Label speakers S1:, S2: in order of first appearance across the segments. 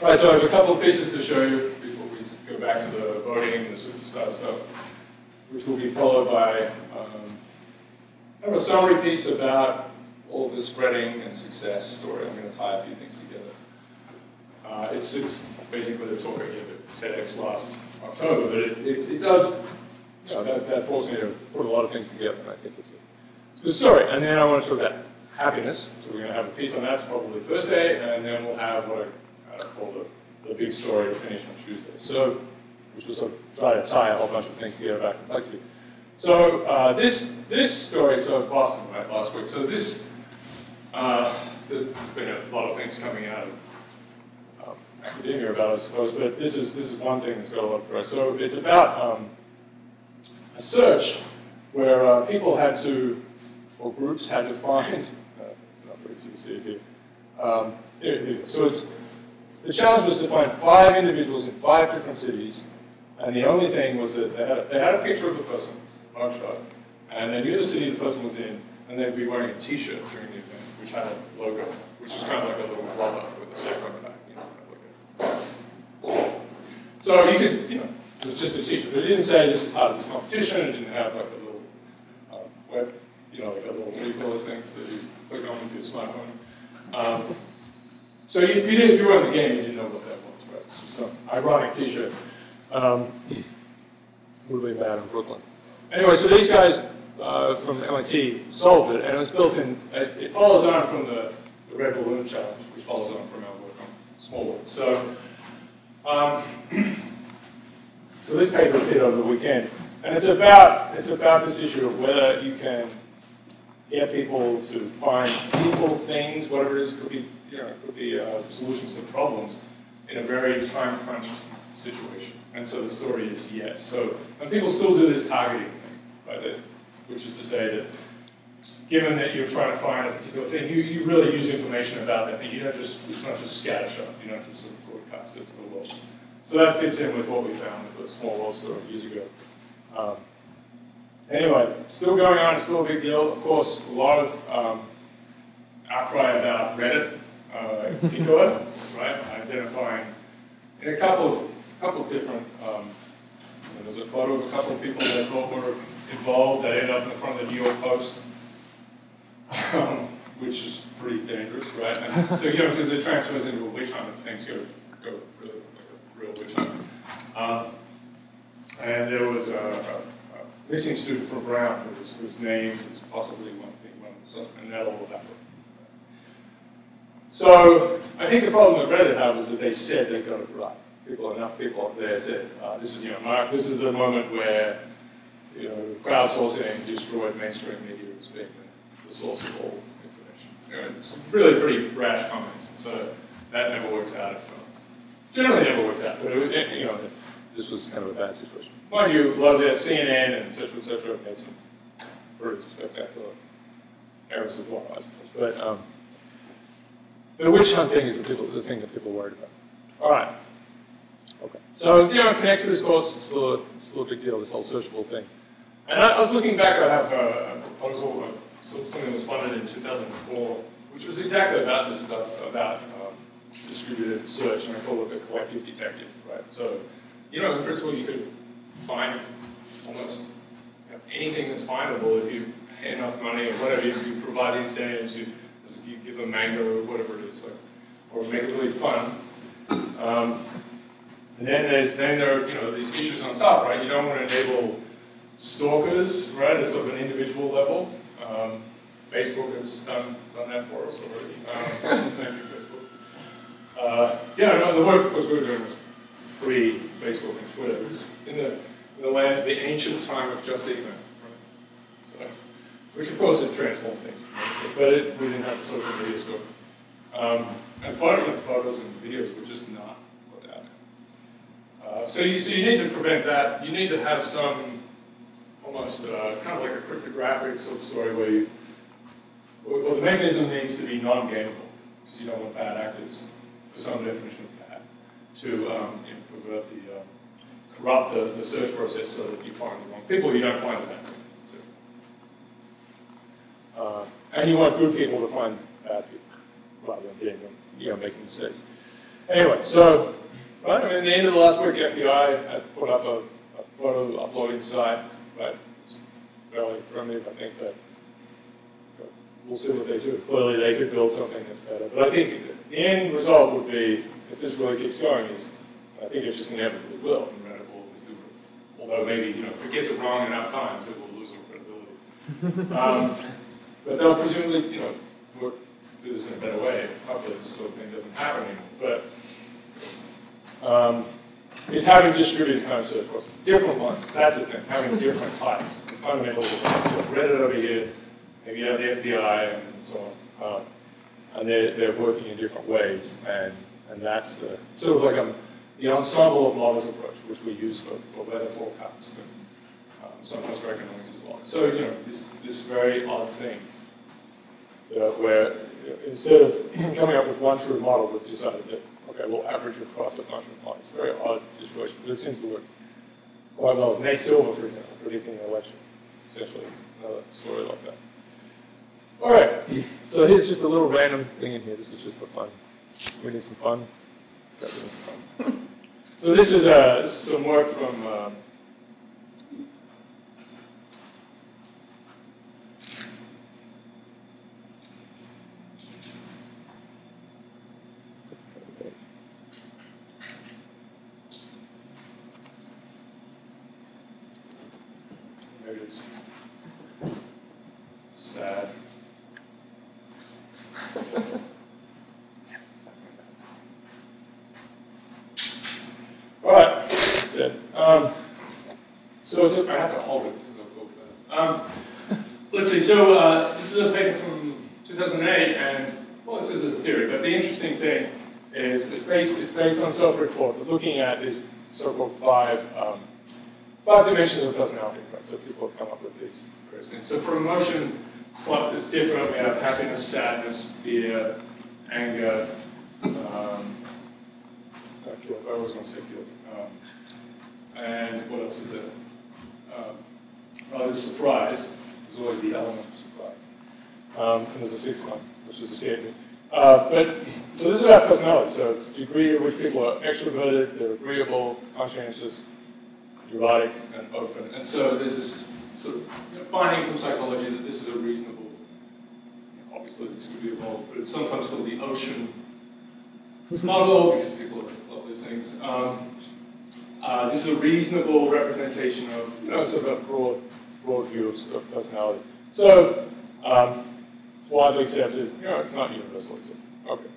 S1: Right, so I have a couple of pieces to show you before we go back to the voting and the superstar stuff, which will be followed by kind of a summary piece about all of the spreading and success story. I'm going to tie a few things together. It's basically the talk I gave at TEDx last October, but it does, you know, that forced me to put a lot of things together, and I think it's a good story. And then I want to talk about happiness, so we're going to have a piece on that, probably Thursday, and then we'll have what I call the big story to finish on Tuesday. So, which will sort of try to tie a whole bunch of things together about complexity. So this story, so Boston, right, last week. So this, there's been a lot of things coming out of academia about it, I suppose, but this is one thing that's got a lot of press. So it's about a search where people had to, or groups had to find, it's not very easy to see it here. So the challenge was to find 5 individuals in 5 different cities, and the only thing was that they had a picture of the person, mugshot, and they knew the city the person was in, and they'd be wearing a T-shirt during the event, which had a logo, which is kind of like a little rubber with a sack on the back, you know. So you could, you know, it was just a T-shirt. But it didn't say this is part of this competition. It didn't have like a little web, you know, like a little, what do you call those things that you click on with your smartphone. So if you were in the game, you didn't know what that was, right? It's just some ironic T-shirt. Would have been bad in Brooklyn. Anyway, so these guys from MIT solved it, and it was built in. It follows on from the Red Balloon Challenge, which follows on from our work on small world. So, so this paper appeared over the weekend, and it's about this issue of whether you can get people to find people, things, whatever it is. Could be, you know, could be solutions to problems in a very time-crunched situation. And so the story is yes. So, and people still do this targeting thing, right? Which is to say that given that you're trying to find a particular thing, you really use information about that thing. You don't just, it's not just scattershot. You don't just sort of broadcast it to the world. So that fits in with what we found with the small world story years ago. Anyway, still going on, it's still a big deal. Of course, a lot of outcry about Reddit in particular, right? Identifying in a couple of different, there's a photo of a couple of people that I thought were involved that ended up in the front of the New York Post, which is pretty dangerous, right? And so, you know, because it transfers into a witch hunt if things go really like a real witch hunt. And there was a missing student from Brown who was named as possibly one of the suspects, and that all happened. So I think the problem that Reddit had was that they said they got it right. Enough people up there said, this is, you know, Mark, this is the moment where, you know, crowdsourcing destroyed mainstream media as being the source of all information. You know, it's really pretty brash comments, so that never works out at firm. Generally never works out, but you know, this was kind of a bad situation. Mind you, a lot of the CNN and et cetera, made some pretty spectacular errors as well, I suppose. But the witch hunt thing is the thing that people are worried about. All right. Okay. So, you know, it connects to this course, it's still a big deal, this whole searchable thing. And I was looking back, I have a proposal of something that was funded in 2004, which was exactly about this stuff, about distributed search, and I call it the collective detective, right? So, you know, in principle, you could find almost, you know, anything that's findable if you pay enough money or whatever, if you provide incentives, if you give them mango or whatever it is, or make it really fun. And then there are, you know, these issues on top, right? You don't want to enable stalkers, right, at sort of an individual level. Facebook has done that for us already. Thank you, Facebook. Yeah, no, the work, of course, we were doing was pre-Facebook and Twitter. It was in the ancient time of just email, right? So, which, of course, had transformed things tremendously, but we didn't have a social media store. And photos and videos were just not what out. So you need to prevent that. You need to have some almost kind of like a cryptographic sort of story where well, the mechanism needs to be non-gameable, because you don't want bad actors, for some definition of bad, to you know, pervert corrupt the search process so that you find the wrong people, you don't find the bad people. And you want good people to find bad people, rather than getting them, you know, making mistakes. Anyway, so, right, I mean, at the end of the last week, FBI had put up a photo uploading site, right? It's fairly primitive, I think, but we'll see what they do. Clearly, they could build something that's better. But I think the end result would be, if this really keeps going, is I think it just inevitably will, and Reddit will always do it. Although maybe, you know, if it gets it wrong enough times, it will lose its credibility. But they'll presumably, you know, do this in a better way. Hopefully this sort of thing doesn't happen anymore. But it's having distributed kind of search processes. Different ones, that's the thing, having different types. Fundamental differences. You have Reddit over here, maybe you have the FBI and so on. And they're working in different ways, and that's the sort of like the ensemble of models approach, which we use for weather forecast and sometimes for economics as well. So, you know, this very odd thing where instead of coming up with one true model, we've decided that, okay, we'll average across a bunch of models. It's a very odd situation, but it seems to work quite well. Nate Silver, for example, predicting an election, essentially another story like that. All right, so here's just a little random thing in here. This is just for fun. We need some fun. So this is some work from maybe it's sad. All right, instead. So I have to hold it because I'll talk about it. Let's see. So this is a paper from 2008, and well, this is a theory, but the interesting thing is it's based on self-report. We're looking at these so-called five dimensions of personality. Right? So people have come up with these various things. So for emotion, it's different. We have happiness, sadness, fear, anger. I always want to say guilt. And what else is there? There's surprise. There's always the element of surprise. And there's a sixth one, which is escaping. So this is about personality. So degree to which people are extroverted, they're agreeable, conscientious, neurotic, and open. And so there's this sort of finding from psychology that this is a reasonable, obviously this could be evolved, but it's sometimes called the ocean model, because people love these things. This is a reasonable representation of, sort of a broad view of personality. So, widely accepted, it's not universally accepted. Okay.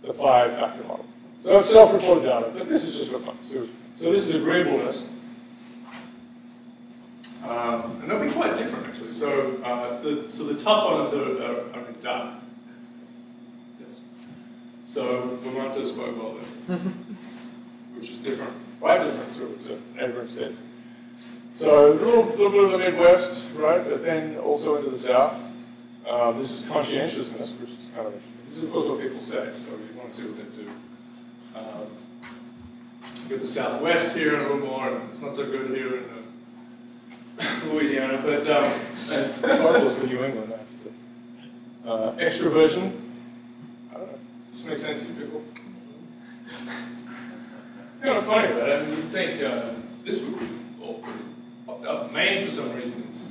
S1: The five-factor model. So it's self-reported data, but this is just for fun. So this is agreeableness. And they'll be quite different, actually. So, the top ones are in dark. So Vermont does quite well there, which is different, quite different to neighboring states. So a little bit of the Midwest, right, but then also into the South. This is conscientiousness, which is kind of interesting. This is, of course, what people say, so you want to see what they do. Get the Southwest here a little more, and it's not so good here in Louisiana, but locals for New England, I have to say. Extraversion. Does this make sense to people? It's kind of funny, but I mean, you'd think this would be all pretty popped up. Maine, for some reason, is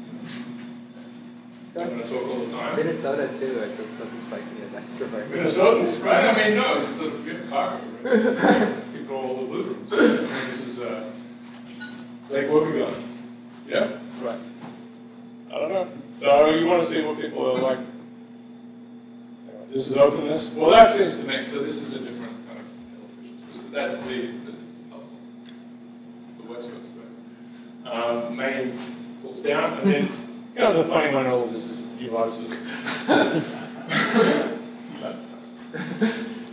S1: I'm going to talk all the time.
S2: Minnesota, too, it doesn't strike me as extrovert.
S1: Minnesotans, right? I mean, no, it's sort of Fargo, right? People are all the Lutherans. I mean, this is Lake Wobegon. Yeah? Right. I don't know. So you want to see what people are like. This is openness. Well, that seems to make, so this is a different kind of efficiency. That's the West Coast, right? Maine pulls down, and then, the funny one in all of this is neuroticism.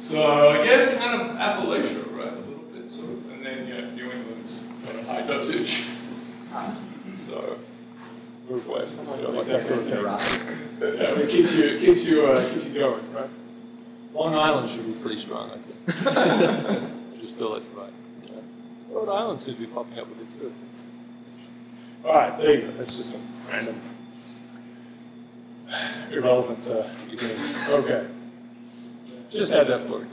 S1: So I guess kind of Appalachia, right? A little bit, sort of. And then, New England's kind of high dosage. So, move west, like that sort of thing. Yeah, it keeps you going, right? Long Island should be pretty strong, I think. I just feel that's right. Yeah. Rhode Island seems to be popping up with it too. All right, there you go. That's just some random, irrelevant beginnings. Okay, just had that floating.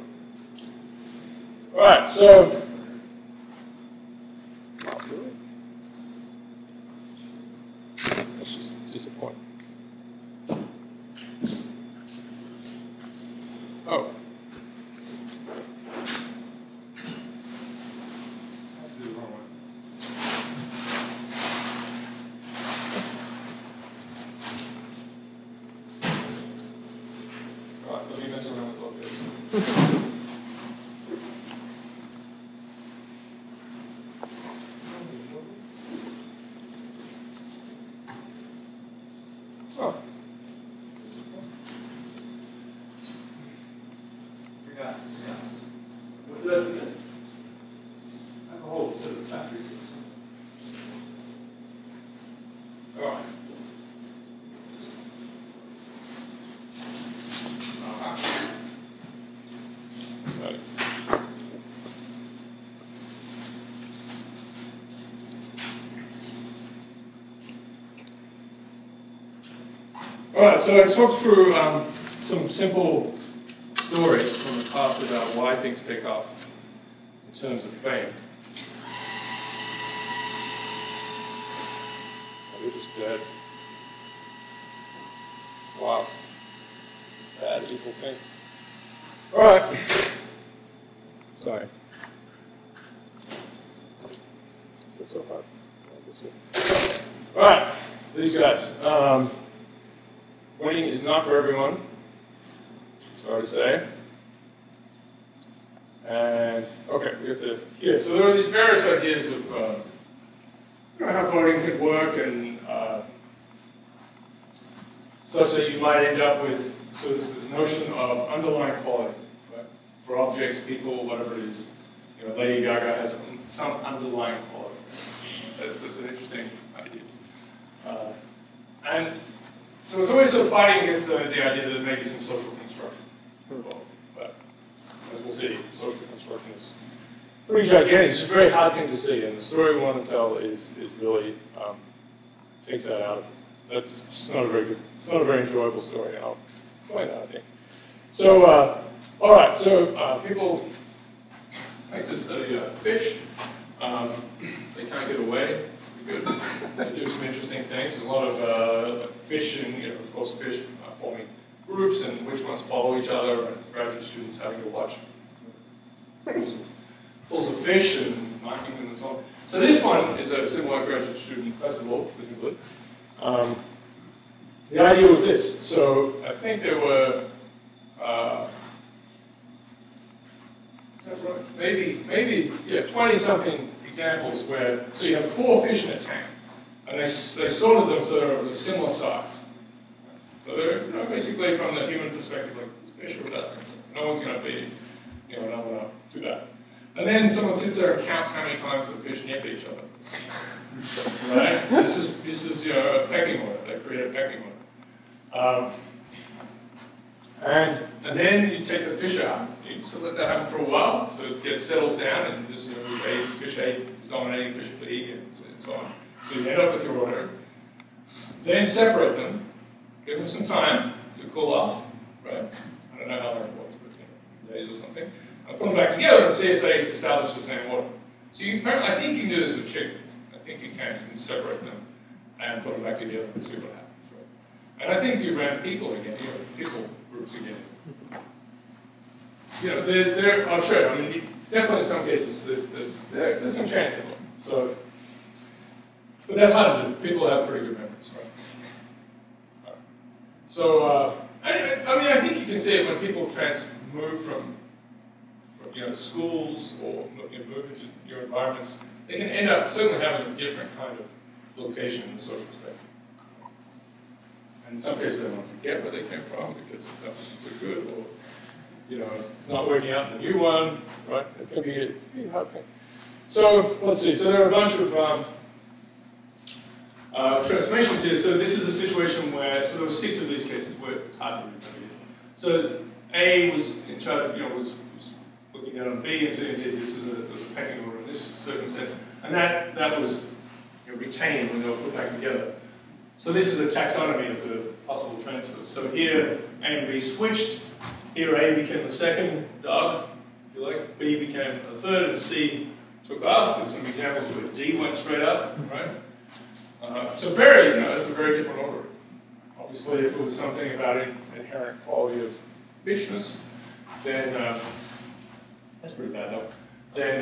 S1: All right, so that's just disappointing. Oh. That's the wrong one. All right, let me mess around with objects. Alright, so I talked through some simple stories from the past about why things take off in terms of fame. Oh, they're just dead. Wow. Bad, evil thing. Alright. Sorry. So hard. Alright, these guys. Winning is not for everyone, sorry to say. And, okay, we have to, here. So there are these various ideas of how voting could work and such that you might end up with, so there's this notion of underlying quality, right? For objects, people, whatever it is. You know, Lady Gaga has some underlying quality. That's an interesting idea. And so it's always sort of fighting against the idea that there may be some social construction involved. But as we'll see, social construction is pretty gigantic. It's just a very hard thing to see, and the story we want to tell is really takes that out of it. That's just not a very good, it's not a very enjoyable story. I'll explain that, I think. So, all right. So people like to study fish. They can't get away. Good. They do some interesting things. A lot of fish, and of course, fish forming groups, and which ones follow each other, and graduate students having to watch pools of fish and marking them and so on. So this one is a similar graduate student festival, presumably. The idea was this. So I think there were maybe 20-something examples where, so you have 4 fish in a tank, and they sorted them so they're of a similar size. So they're basically, from the human perspective, like fish or ducks. No one's going to be, no one will do that. And then someone sits there and counts how many times the fish nip each other. Right? This is a pecking order. They create a pecking order. And then you take the fish out. You just let that happen for a while, so it settles down, and this is fish A is dominating fish B, and so on. So you end up with your order. Then separate them, give them some time to cool off, right? I don't know how long it was, but days or something. I'll put them back together and see if they establish the same order. So I think you can do this with chickens. I think you can separate them and put them back together and see what happens, right? And I think you ran people again, people groups again. I'll show you. I mean, definitely in some cases there's some chance of it. So, but that's hard to do. People have pretty good memories, right? So, I think you can see it when people move from schools or move into your environments. They can end up certainly having a different kind of location in the social spectrum. And in some cases, they want to forget where they came from because that wasn't so good, or it's not working out in the new one, right? It can be a hard thing. So let's see. So there are a bunch of transformations here. So this is a situation where there were 6 of these cases where it's hard to remember. So A was in charge, was looking down on B and saying, this is a pecking order in this circumstance, and that was retained when they were put back together. So this is a taxonomy of the possible transfers. So here A and B switched. Here A became the second dog if you like, B became a third and C took off. There's some examples where D went straight up, right? So very, it's a very different order. Obviously, if it was something about an inherent quality of fishness, then, that's pretty bad though, then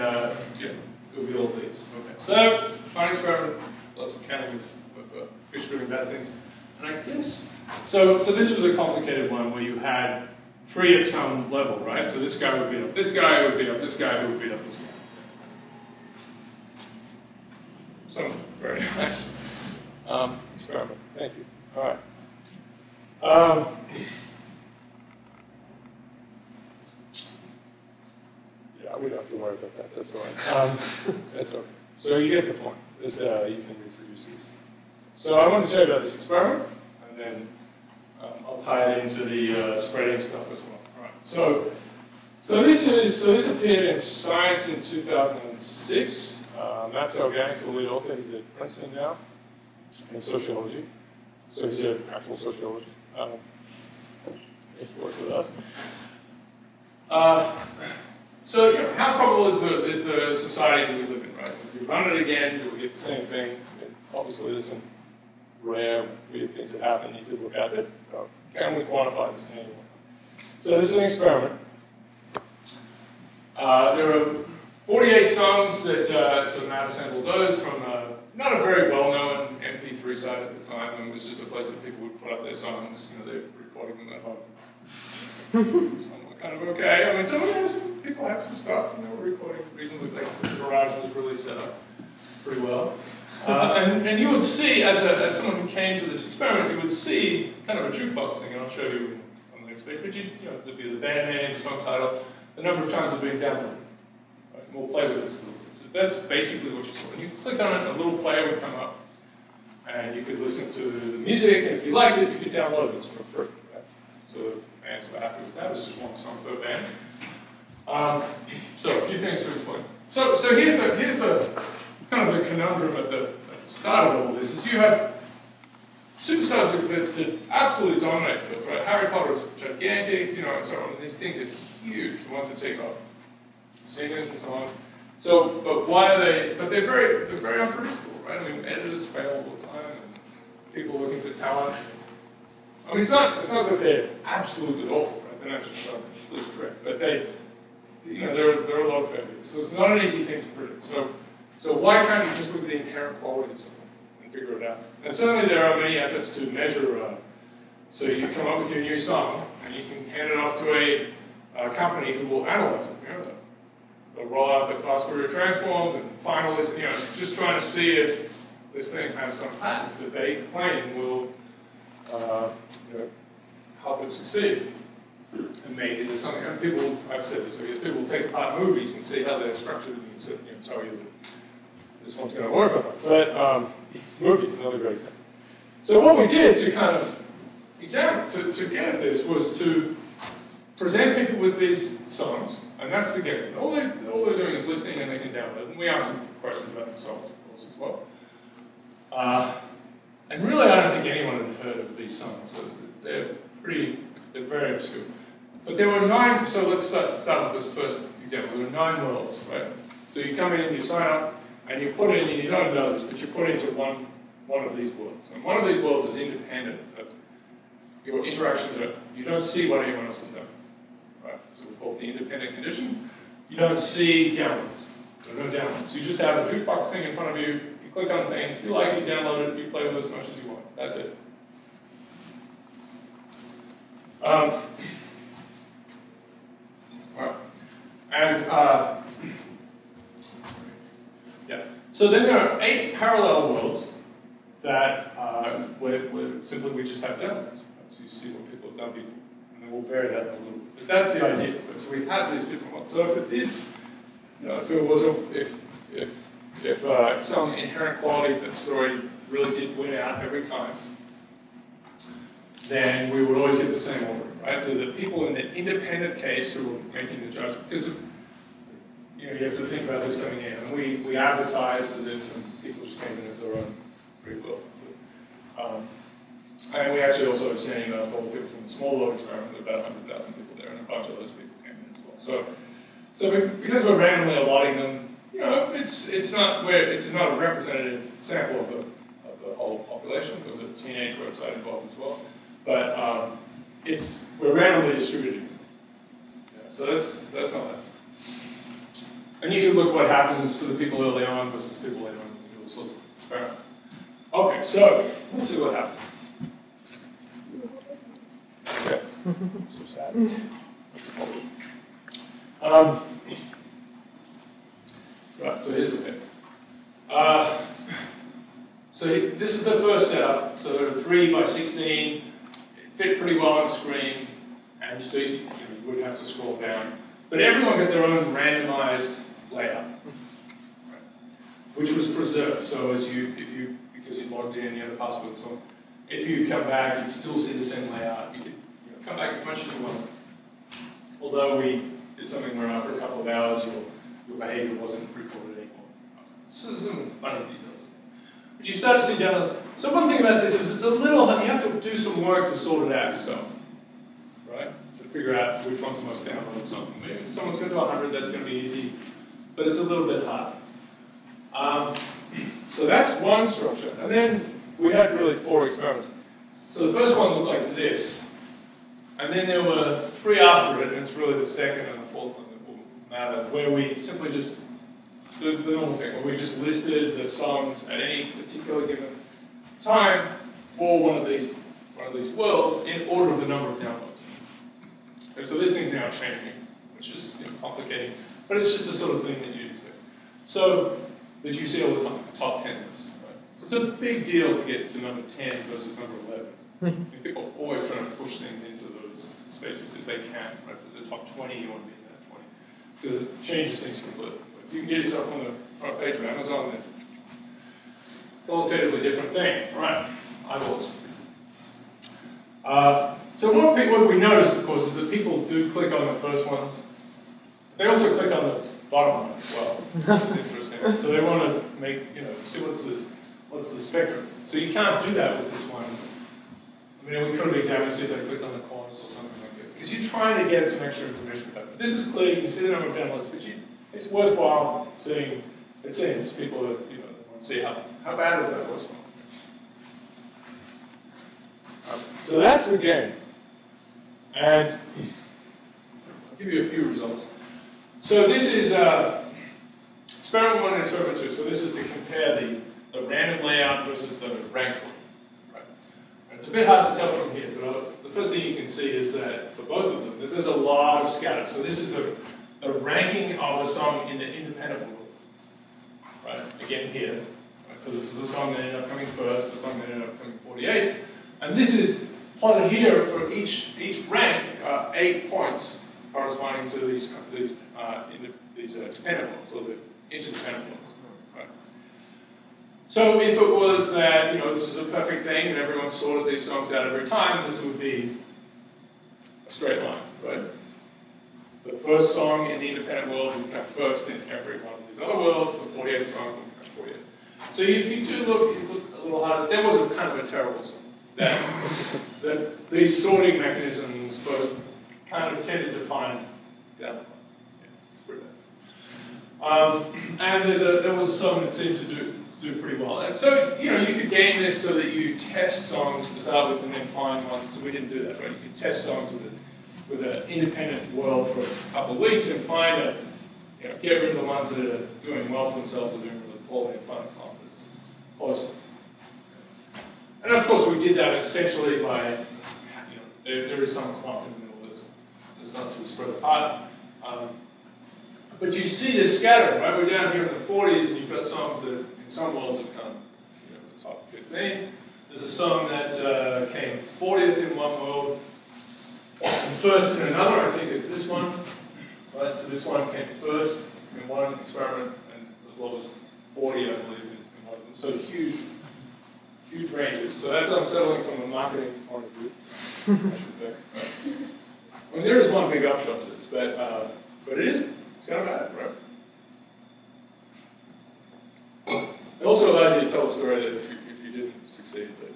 S1: it would be all these. Okay. So, fine experiment, lots of counting of fish doing bad things. And I guess, so this was a complicated one where you had 3 at some level, right? So this guy would beat up this guy, who would beat up this guy, who would beat up this guy. So, very nice experiment. Thank you. All right. Yeah, we don't have to worry about that. That's all right. That's okay. So you get the point. That, you can reproduce these. So I want to tell you about this experiment, and then I'll tie it into the spreading stuff as well. All right. So this appeared in Science in 2006. Matt's Organics, the lead author. He's at Princeton now in sociology. So he's an actual sociologist. He worked with us. So how probable is the society that we live in, right? So if you run it again, you'll get the same thing. And obviously, there's some rare, weird things that happen. You could look at it. Can we quantify this in any way? So this is an experiment. There are 48 songs that so Matt assembled those from not a very well-known MP3 site at the time, and it was just a place that people would put up their songs. They were recording them at home. Some were kind of okay. I mean, some people had some stuff, and they were recording reasonably. Like the garage was really set up pretty well. And you would see, as someone who came to this experiment, you would see kind of a jukebox thing, and I'll show you on the next page. But there'd be the band name, the song title, the number of times it's being downloaded. Right? And we'll play with this a little bit. So that's basically what you saw. When you click on it, a little player would come up, and you could listen to the music, and if you liked it, you could download it for free. Right? So bands were happy with that. It was just one song per band. So a few things to explain. So here's the kind of the conundrum at the start of all this is you have superstars that absolutely dominate fields, right? Harry Potter is gigantic, and so on. And these things are huge, the ones that take off. Singers and so on. So, but why are they? But they're very unpredictable, right? I mean, editors fail all the time, and people looking for talent. I mean, it's not that they're absolutely awful, right? They're not just a complete trick, but there are a lot of failures. So it's not an easy thing to predict. So why can't you just look at the inherent qualities and figure it out? And certainly there are many efforts to measure. So you come up with your new song, and you can hand it off to a company who will analyze it. They'll roll out the fast Fourier transforms and final list. Just trying to see if this thing has some patterns that they claim will help it succeed. And maybe there's something. And people, I've said this, I guess people will take apart movies and see how they're structured and tell you that this one's going to work on it. But movies, another great example. So what we did to kind of examine, to get at this, was to present people with these songs, and that's the game. All they're doing is listening, and they can download. And we ask them questions about themselves, of course, as well. And really, I don't think anyone had heard of these songs. They're very obscure. But there were 9. So let's start with this first example. There were 9 worlds, right? So you come in, you sign up, and you put in, and you don't know this, but you put into one of these worlds. And one of these worlds is independent of your interactions. You don't see what anyone else has done. Right? So we call it the independent condition. You don't see downloads. There are no downloads. You just have a jukebox thing in front of you. You click on things. If you like it, you download it. You play with it as much as you want. That's it. Right. And yeah. So then there are 8 parallel worlds that where simply we just have downloads. So you see what people have done before. And then we'll vary that a little bit. But that's the idea. So we have these different ones. So if it is, if some inherent quality for the story really did win out every time, then we would always get the same order, right? So the people in the independent case who are making the judgment, because you have to think about this coming in, and we advertised for this, and people just came in of their own free will. So, and we actually also sent emails to all the people from the small world experiment, about 100,000 people there, and a bunch of those people came in as well. So because we're randomly allotting them, you know, it's not a representative sample of the whole population. There was a teenage website involved as well, but we're randomly distributing them. Yeah, so that's not that. And you can look what happens for the people early on versus people later on. You can do all sorts of experiments. Okay, so let's see what happens. Okay. So sad. Right, so here's the thing. So this is the first setup. So there are 3 by 16. It fit pretty well on the screen, and you see you would have to scroll down. But everyone got their own randomized layout, which was preserved. So because you logged in, you had a password and so on. If you come back, you'd still see the same layout. You could come back as much as you want. Although we did something where after a couple of hours, your behavior wasn't recorded anymore. So some funny details. But you start to see downloads. So one thing about this is it's a little, you have to do some work to sort it out yourself, right? To figure out which one's the most downloaded something. If someone's going to do 100, that's going to be easy, but it's a little bit hard. So that's one structure. And then we had really 4 experiments. So the first one looked like this. And then there were 3 after it, and it's really the second and the 4th one that will matter, where we simply just, the normal thing, where we just listed the songs at any particular given time for one of these worlds in order of the number of downloads. Okay, so this thing's now changing, which is complicated, but it's just the sort of thing that you'd expect. So, that you see all the time, top 10 lists. Right? It's a big deal to get to number 10 versus number 11. People are always trying to push things into those spaces if they can. Right? If it's a top 20, you want to be in that 20. Because it changes things completely. If you can get yourself on the front page of Amazon, then qualitatively different thing. Right? Eyeballs. So what we noticed, of course, is that people do click on the first ones. They also click on the bottom one as well, which is interesting. So they want to make, see what's the spectrum. So you can't do that with this one. I mean, we could have examined, see if they clicked on the corners or something like this. Because you're trying to get some extra information about it. This is clear, you can see the number of downloads, but it's worthwhile seeing, it seems, people that, want to see how bad is that first one. So that's the game. And I'll give you a few results. So this is experiment 1 and experiment 2. So this is to compare the random layout versus the ranked one. Right? And it's a bit hard to tell from here, but the first thing you can see is that for both of them, that there's a lot of scatter. So this is the ranking of a song in the independent world. Right? Again here. Right? So this is a song that ended up coming first, the song that ended up coming 48th. And this is plotted here for each rank, 8 points corresponding to these dependent ones, or the interdependent ones. Right? So if it was that, this is a perfect thing and everyone sorted these songs out every time, this would be a straight line, right? The first song in the independent world would come first in every one of these other worlds, the 48th song would come 48th. So if you do look a little harder, there was a kind of a terrible song. That these sorting mechanisms both kind of tended to find the other one. Yeah, it's pretty bad. And there was a song that seemed to do pretty well. And so, you could game this so that you test songs to start with and then find ones. So we didn't do that, right? You could test songs with an independent world for a couple of weeks and find get rid of the ones that are doing well for themselves or doing really poorly and find confidence closely. And of course, we did that essentially by, there is some clump in the middle of this. It's not too spread apart. But you see this scattering, right? We're down here in the 40s, and you've got songs that in some worlds have come the top 15. There's a song that came 40th in one world, and first in another. I think it's this one. Right? So this one came first in one experiment, and as low as 40, I believe, in one of them. So huge ranges. So that's unsettling from a marketing point of view, I should think. Right? I mean, there is one big upshot to this, but it's kind of bad, right? It also allows you to tell a story that if you didn't succeed, that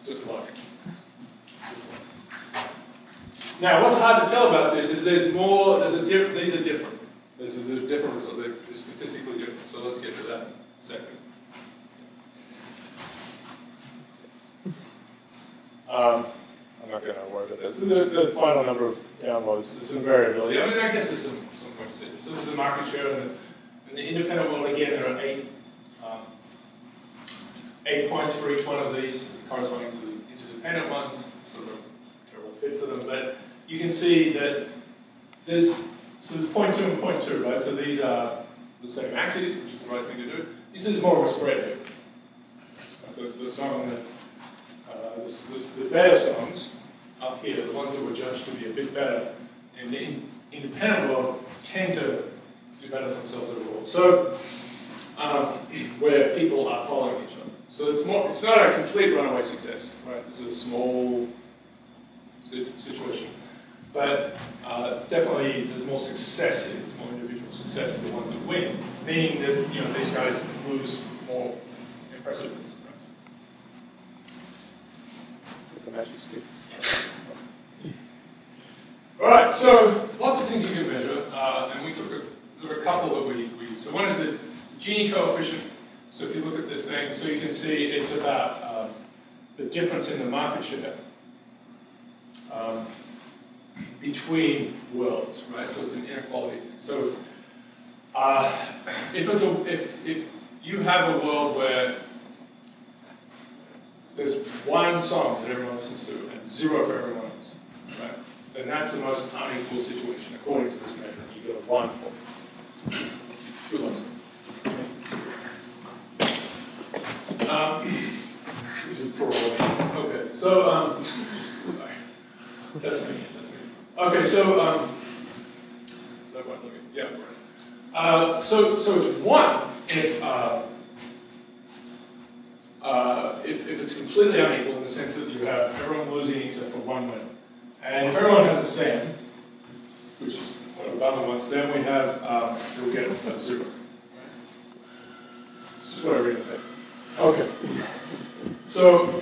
S1: just luck. Now, what's hard to tell about this is these are different. These are different results. They're statistically different. So let's get to that in a second. I'm not going to worry about this. The final number of downloads, there's some variability. I mean, I guess there's some point to say. So this is the market share, and the independent world, again, there are 8 points for each one of these, corresponding to the interdependent ones, so they're all fit for them. But you can see that there's 0.2 and 0.2, right? So these are the same axes, which is the right thing to do. This is more of a spread here. The song that the better songs up here, the ones that were judged to be a bit better in the independent world, tend to do better for themselves overall. So, where people are following each other. So it's not a complete runaway success, right? This is a small situation. But definitely there's more success here, there's more individual success to the ones that win, meaning that these guys lose more impressively. The magic stick. Alright, so lots of things you can measure, and there are a couple that we use. So one is the Gini coefficient. So if you look at this thing, so you can see it's about the difference in the market share between worlds, right? So it's an inequality thing. So if you have a world where there's one song that everyone listens to and 0 for everyone else, right? Then that's the most unequal situation according to this measure. You get a 1 for 2 loves. This is probably okay. So that's me. Okay, so yeah. So it's 1 if it's completely unequal in the sense that you have everyone losing except for 1 winner, and if everyone has the same, which is what Obama wants, then we have you'll get a 0. It's just what I read in there. Okay. So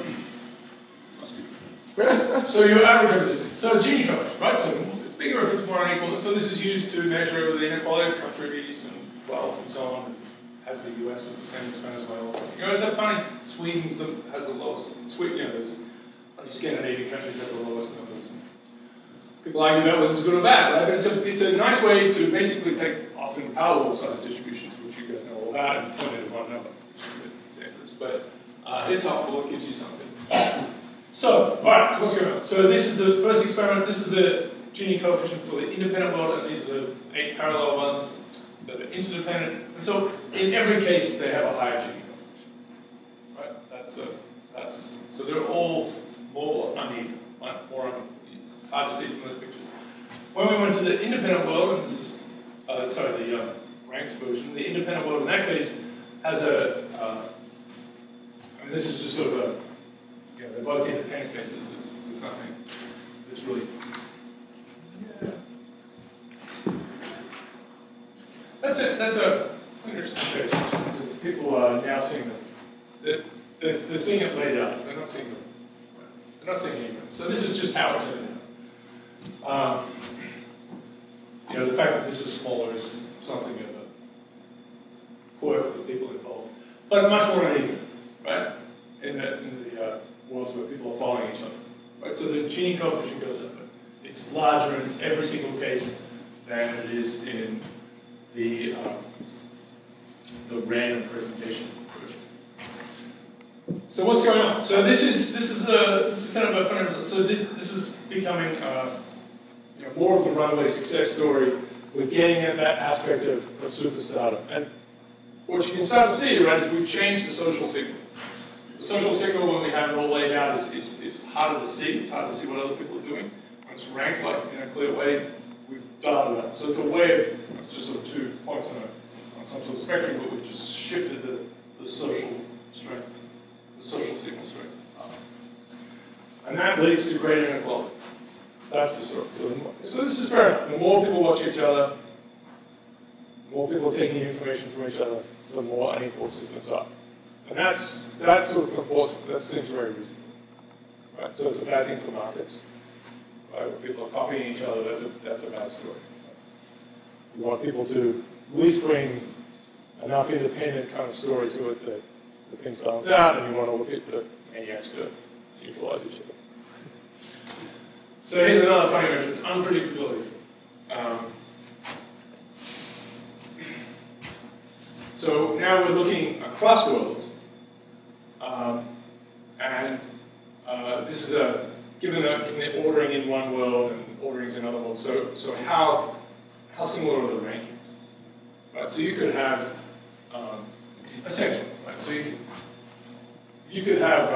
S1: you average over this thing. So Gini coefficient, right? So it's bigger if it's more unequal. And so this is used to measure the inequality of countries and wealth and so on. As the US is the same as Venezuela. It's a funny. Sweden has the lowest. Those funny Scandinavian countries have the lowest numbers. People argue about whether it's good or bad, right? But it's a nice way to basically take often Powerball size distributions, which you guys know all about, and turn it into one number, which is a bit dangerous. But it's helpful. It gives you something. So, all right. So what's going on? So this is the first experiment. This is the Gini coefficient for the independent world, and these are the 8 parallel ones that are interdependent. And so in every case, they have a higher Gini coefficient. Right? That's the system. So they're all more uneven, more uneven. It's hard to see from those pictures. When we went to the independent world, and this is, the ranked version, the independent world in that case has this is just sort of they're both independent cases. There's nothing that's really. That's an interesting case. Just people are now seeing them. They're seeing it laid out. They're not seeing them. They're not seeing it. So this is just how it turned out. The fact that this is smaller is something of a quirk for the people involved, but much more uneven, right? In the worlds where people are following each other, right? So the Gini coefficient goes up. It's larger in every single case than it is in the random presentation version. So what's going on? So this is kind of a funny result. So this is becoming more of the runaway success story. We're getting at that aspect of superstardom, and what you can start to see, right, is we've changed the social signal. The social signal, when we have it all laid out, is harder to see. It's hard to see what other people are doing. When it's ranked in a clear way, we've dialed it up. So it's a way of, it's just sort of 2 points on some sort of spectrum, but we've just shifted the social strength, the social signal strength. And that leads to greater inequality. That's the story. So this is fair enough. The more people watch each other, the more people are taking information from each other, the more unequal systems are. And that sort of comports, that seems very reasonable. Right? So it's a bad thing for markets. right? When people are copying each other, that's a bad story. You want people to at least bring enough independent kind of story to it that the things balance out, and you want all the maniacs to neutralize each other. So here's another funny measure, it's unpredictability. So now we're looking across worlds, and this is given the ordering in one world and orderings in other worlds. So how similar are the rankings? Right. So you could have essentially, right. So you could have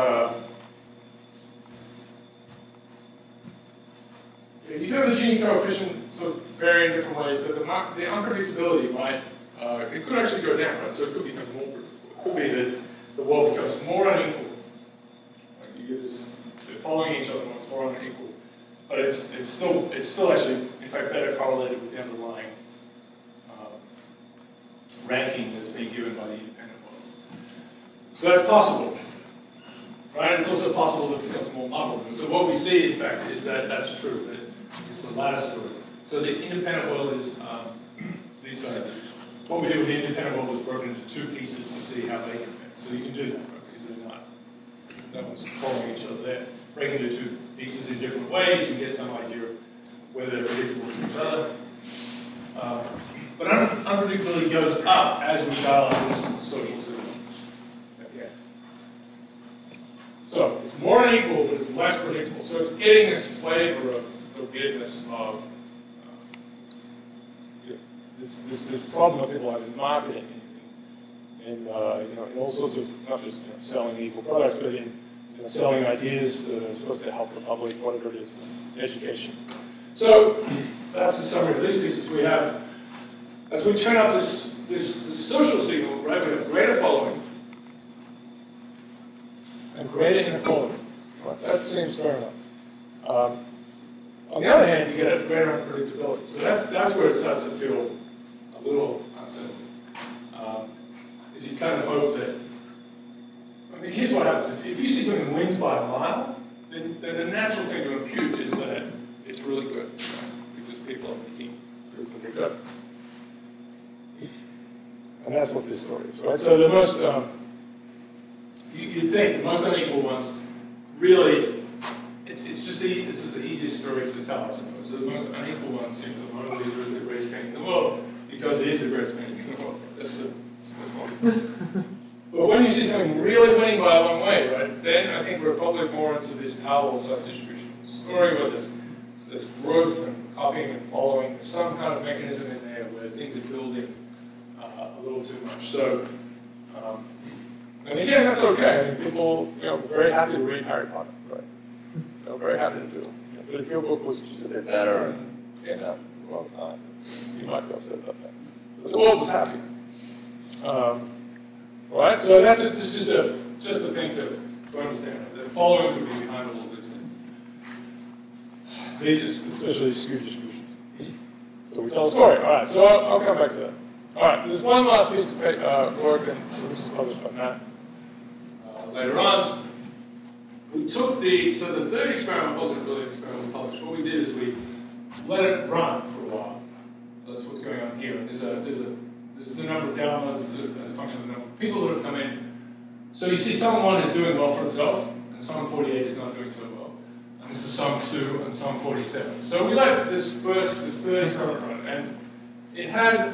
S1: you could have the Gini coefficient sort of vary in different ways, but the unpredictability might. It could actually go down, right? So it could become more predictable. It could be that the world becomes more unequal. Like you get this, they're following each other more unequal. But it's still actually, in fact, better correlated with the underlying ranking that's being given by the independent world. So that's possible. Right? It's also possible that it becomes more muddled. And so what we see, in fact, is that that's true. That it's the latter story. So the independent world is what we do with the independent world is broken into two pieces to see how they compare. So you can do that, right? Because they're not, no one's following each other there. Break into two pieces in different ways and get some idea of whether they're predictable to each other. But unpredictability goes up as we dial up this social system. Okay. So it's more unequal, but it's less predictable. So it's getting this flavor of the weirdness of this problem that people have in marketing, in all sorts of, not just selling evil products, but in selling ideas that are supposed to help the public, whatever it is, education. So that's the summary of these pieces. We have, as we turn up this social signal, right, we have greater following and greater inequality. Right, that seems fair enough. On the other hand, you get a greater unpredictability. So that's where it starts to feel a little unsettling. Is you kind of hope that, I mean, here's what happens. If you see something wins by a mile, then the natural thing to impute is that it's really good, right? Because people are making reasonable judgment. And that's what this story is, right? So the most, you'd think the most unequal ones, really, it's just the easiest story to tell, I suppose. So the most unequal ones seem to the Mona Lisa is the greatest painting in the world, because it is the greatest painting in the world. That's one. But when you see something really winning by a long way, right, then I think we're probably more into this parallel size distribution story where there's growth and copying and following, some kind of mechanism in there where things are building a little too much. So, and again, that's okay. I mean, people, are very happy to read Harry Potter, right? They're very happy to do it. But if your book was just a bit better and came out at the wrong time, you might be upset about that. But the world was happy. Right? So that's just a thing to understand. The following could be behind all of these things. Especially skewed distribution. So we tell a story. All right, so I'll come back to that. All right, there's one last piece of work, and so this is published by Matt later on. We took the third experiment wasn't really an experiment we published. What we did is we let it run for a while. So that's what's going on here. And this is the number of downloads as a function of the number of people that have come in. So you see someone is doing well for itself, and sum 48 is not doing so well. And this is sum 2 and sum 47. So we let this third experiment run, and it had,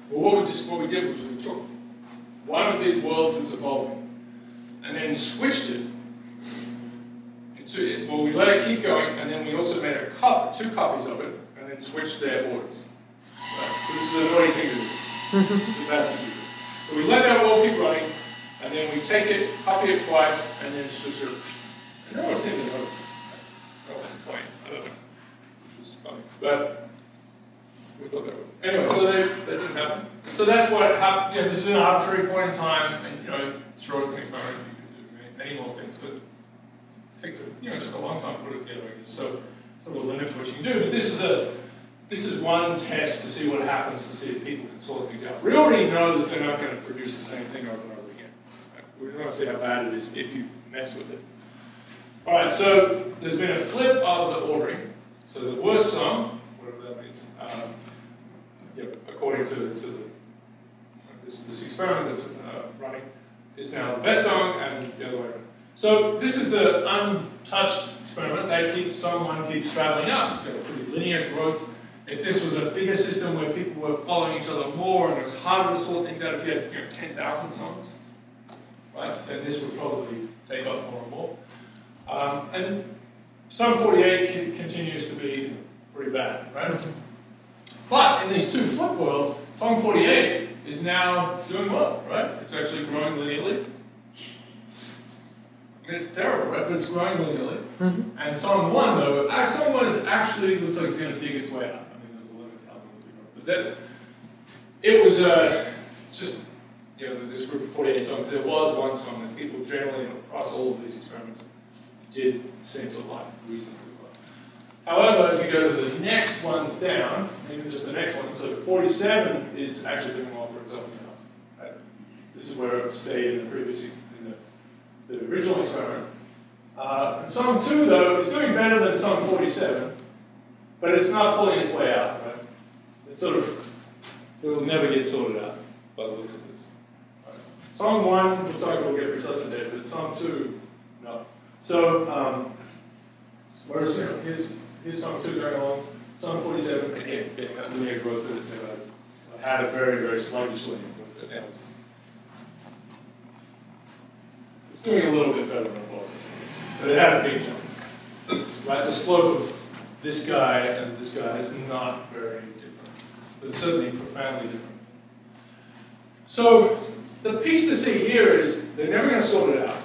S1: what we did was we took one of these worlds that's evolving, and then switched it into it. Well, we let it keep going, and then we also made two copies of it, and then switched their orders. Right? So this is a naughty thing to do. It's a bad thing to do. So we let that world keep running, and then we take it, copy it twice, and then switch it. And no one seemed to notice this. No one complained. I don't know. Which was funny. But we thought that would. Anyway, so that didn't happen. And so that's what happened. This is an arbitrary point in time, and throw it to the environment, you can do many more things, but it takes it took a long time to put it together. So sort of a limit to what you can do. But this is one test to see what happens, to see if people can sort things out. We already know that they're not going to produce the same thing over and over again. We're going to see how bad it is if you mess with it. All right, so there's been a flip of the ordering. So the worst song, whatever that means, according to this experiment that's running, is now the best song, and the other way around. So this is the untouched experiment. Song 1 keeps traveling up. It's got a pretty linear growth. If this was a bigger system where people were following each other more and it was harder to sort things out, if you had 10,000 songs, right, then this would probably take off more and more. And song 48 continues to be pretty bad, right? But in these two flip worlds, song 48 is now doing well, right? It's actually growing linearly. I mean, it's terrible, right? But it's growing linearly. Mm-hmm. And song 1, though, song 1 is actually looks like it's going to dig its way up. I mean, there's a limit to how long it will be. But it was just, this group of 48 songs. There was one song that people generally, across all of these experiments, did seem to like reasonably well. However, if you go to the next ones down, even just the next one, so 47 is actually doing well for itself now. Right? This is where it stayed in the previous, the original experiment. And song 2, though, is doing better than song 47, but it's not pulling its way out. Right? It's it will never get sorted out by the looks of this. Right? Song 1 looks like it will get resuscitated, but song 2, no. So, whereas here's song 2 going along, song 47, again, getting that linear growth that had a very, very sluggish linear growth. Now it's doing a little bit better than it was, but it had a big jump. Right, the slope of this guy and this guy is not very different, but certainly profoundly different. So the piece to see here is they're never going to sort it out.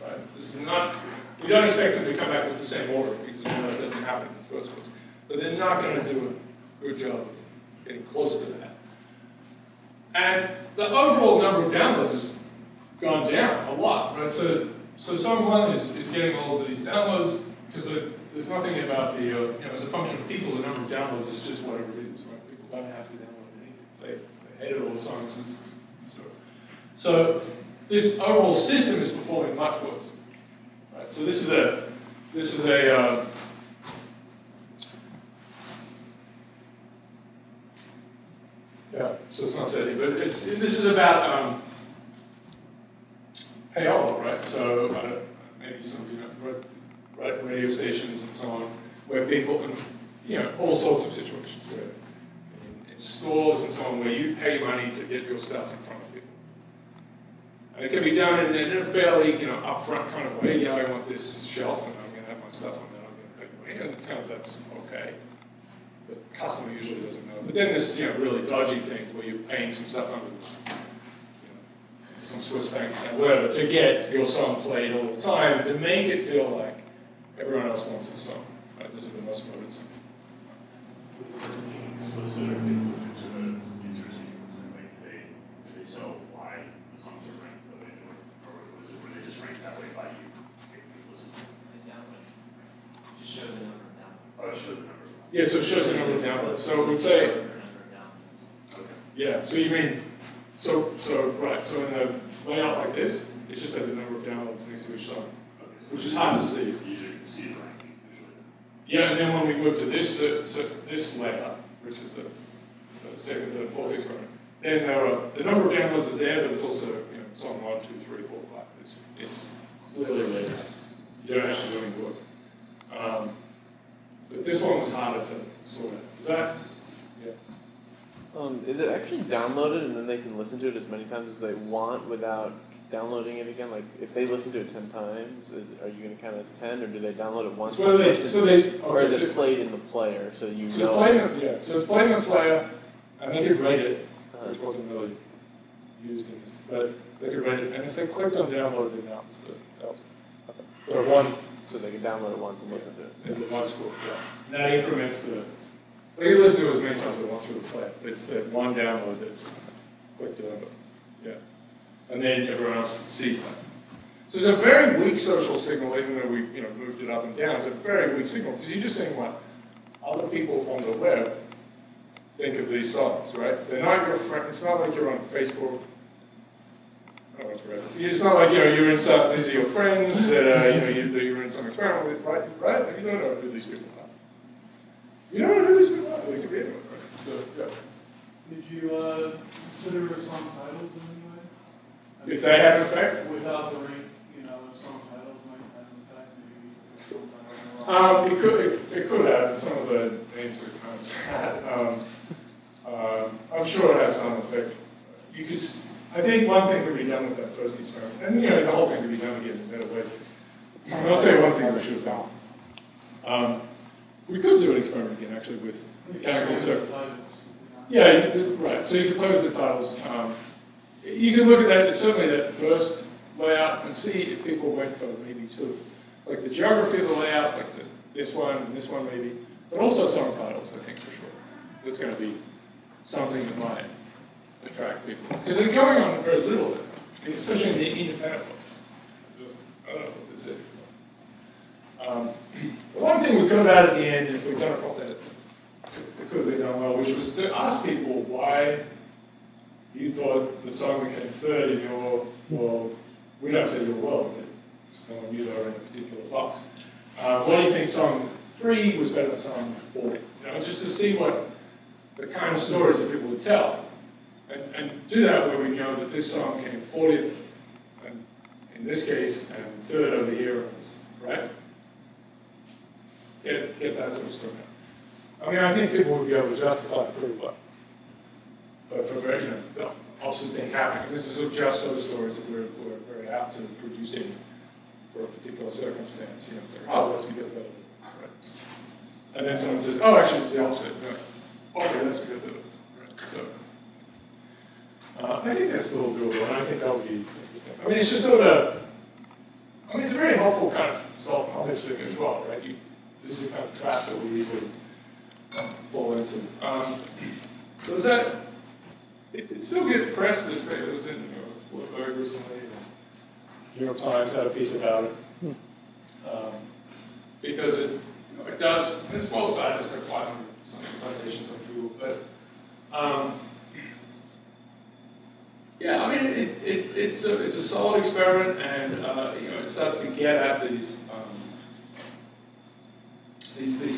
S1: Right? This is not. We don't expect them to come back with the same order because we know it doesn't happen in the first place. But they're not going to do a good job of getting close to that. And the overall number of downloads has gone down a lot, right? So song 1 is getting all of these downloads because there's nothing about the, as a function of people, the number of downloads is just whatever it is, right? People don't have to download anything. They hated all the songs. So this overall system is performing much worse. Right? So this is a so it's not setting, but this is about payola, right? So maybe some of you know, radio stations and so on, where people, all sorts of situations where in stores and so on, where you pay money to get your stuff in front of people. And it can be done in a fairly, upfront kind of way. Yeah, I want this shelf, and I'm going to have my stuff on that. I'm going to pay money, and that's okay. The customer usually doesn't know. But then there's, really dodgy things where you're paying some stuff under, some Swiss bank account, whatever, to get your song played all the time, to make it feel like everyone else wants the song. Right? This is the most voted song.
S3: What's the being explicit or being listened to the users and like they tell why the songs are ranked the way they were, or were they just ranked that way by you? Listen.
S4: Just show the number of downloads.
S3: Oh, it showed the number.
S1: Yeah, so it shows the number of downloads. So it would say,
S4: Okay.
S1: yeah, so you mean, right, so in a layout like this, it just had the number of downloads next to each song,
S3: Okay, so
S1: which is hard to see.
S3: You usually can see the ranking usually.
S1: Yeah, and then when we move to this this layout, which is the second, third, fourth experiment, then the number of downloads is there, but it's also song 1, 2, 3, 4, 5. It's clearly laid out. You don't have to do any work. But this one was harder to sort out. Is that? Yeah.
S5: Is it actually downloaded and then they can listen to it as many times as they want without downloading it again? Like, if they listen to it 10 times, are you going to count it as 10, or do they download it once?
S1: Or
S5: is it played in the player so you know?
S1: So it's playing in the player, and they could rate it, which wasn't really used in this, but they could rate it, and if they clicked on download, they announced it. So one.
S5: So they can download it once and listen to it.
S1: In the one score, yeah. And that increments the. They can listen to it as many times as they want through the play. It's that one download that's clicked to download. Yeah. And then everyone else sees that. So it's a very weak social signal, even though we moved it up and down. It's a very weak signal because you're just saying what other people on the web think of these songs, right? They're not your friend. It's not like you're on Facebook. It's not like you're in some. These are your friends that that you're you're in some experiment with, right? And you don't know who these people are. You don't know who these people are. They could be anyone, right? So, yeah.
S4: Did you consider song titles in any way? I mean,
S1: If they have an effect?
S4: Without the ring, you know, song titles might have an effect, maybe song titles.
S1: It could have. Some of the names are kind of I'm sure it has some effect. You could. I think one thing could be done with that first experiment, and the whole thing could be done again in better ways. And I'll tell you one thing we should have done. We could do an experiment again, actually, with mechanical turk. Yeah, right. So you could play with the titles. You could look at that, certainly that first layout, and see if people went for maybe sort of like the geography of the layout, like this one and this one maybe, but also song titles, I think, for sure. It's going to be something that might attract people. Because they're going on very little, especially in the independent ones. I don't know what this is. The one thing we could have had at the end, if we'd done it properly, it could have been done well, which was to ask people why you thought the song became third in your world. We don't say your world, but just no one knew they were in a particular box. Why do you think song 3 was better than song 4? You know, just to see what the kind of stories that people would tell. And do that where we know that this song came 40th, and in this case, and third over here, right? Get that sort of story. I mean, I think people would be able to justify it pretty well. But for very, the opposite thing happening. This is just those stories that we're very apt to producing for a particular circumstance. Say, oh, that's because of that. Right? And then someone says, oh, actually, it's the opposite. No. Okay, that's because of it. Right? So, I think that's still doable, and I think that would be interesting. I mean, it's just sort of, it's a very helpful kind of self-knowledge thing as well, right? These are the kind of traps that we easily fall into. So is that, it still gets pressed, this paper. It was in very recently. New York Times had a piece about it. Because it does, and it's well cited, it's like 500 citations on Google, but yeah, I mean, it's a solid experiment, and it starts to get at these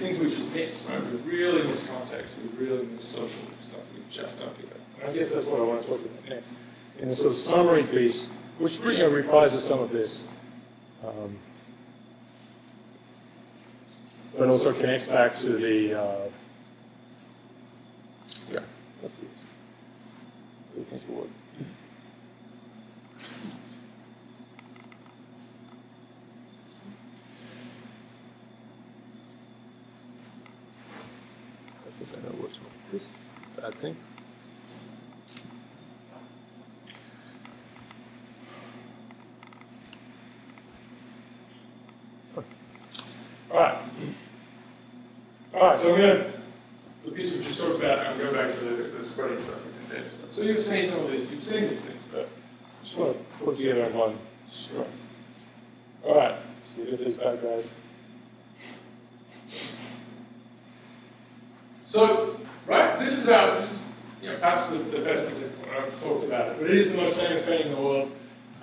S1: things we just miss, right? We really miss context, we really miss social stuff we just don't pick up. And I guess that's what I want to talk about next, in the sort of summary piece, which reprises some of this, but also connects back to the let's do this. What do you think it would? I think I know what's wrong with this bad thing. All right, so I'm going to, the piece we just talked about, I'm going to go back to the spreading stuff and container stuff. So you've seen some of these, you've seen these things, but I just want to put together in one string. All right, so we get these bad guys. So, right, this is perhaps the best example. I've talked about it, but it is the most famous painting in the world,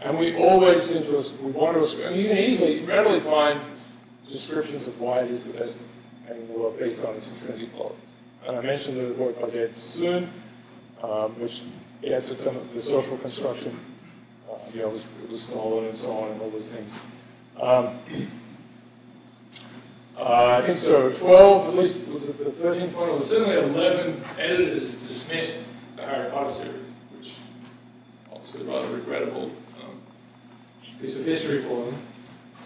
S1: and we always seem to, we want to, and you can readily find descriptions of why it is the best painting in the world based on its intrinsic qualities. And I mentioned the work by David Sassoon, which gets at some of the social construction. It was stolen and so on and all those things. I think so. 12, at least, was it the 13th one? It was certainly 11 editors dismissed the Harry Potter series, which obviously rather regrettable piece of history for them.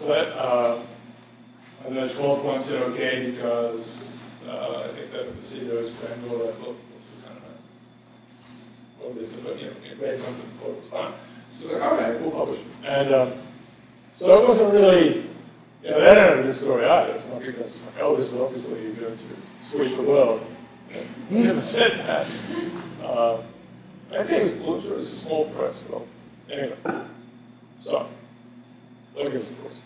S1: But and the 12th one said okay because I think that the CEO's granddaughter thought it was kind of nice. Or at least it read something and thought it was fun. So they're like, all right, we'll publish it. And so it wasn't really. They don't have a good story either. It's not because it's like, oh, this is obviously you're going to sweep the world. He never said that. I think it was a small press. Well, anyway. So, look at it, of course.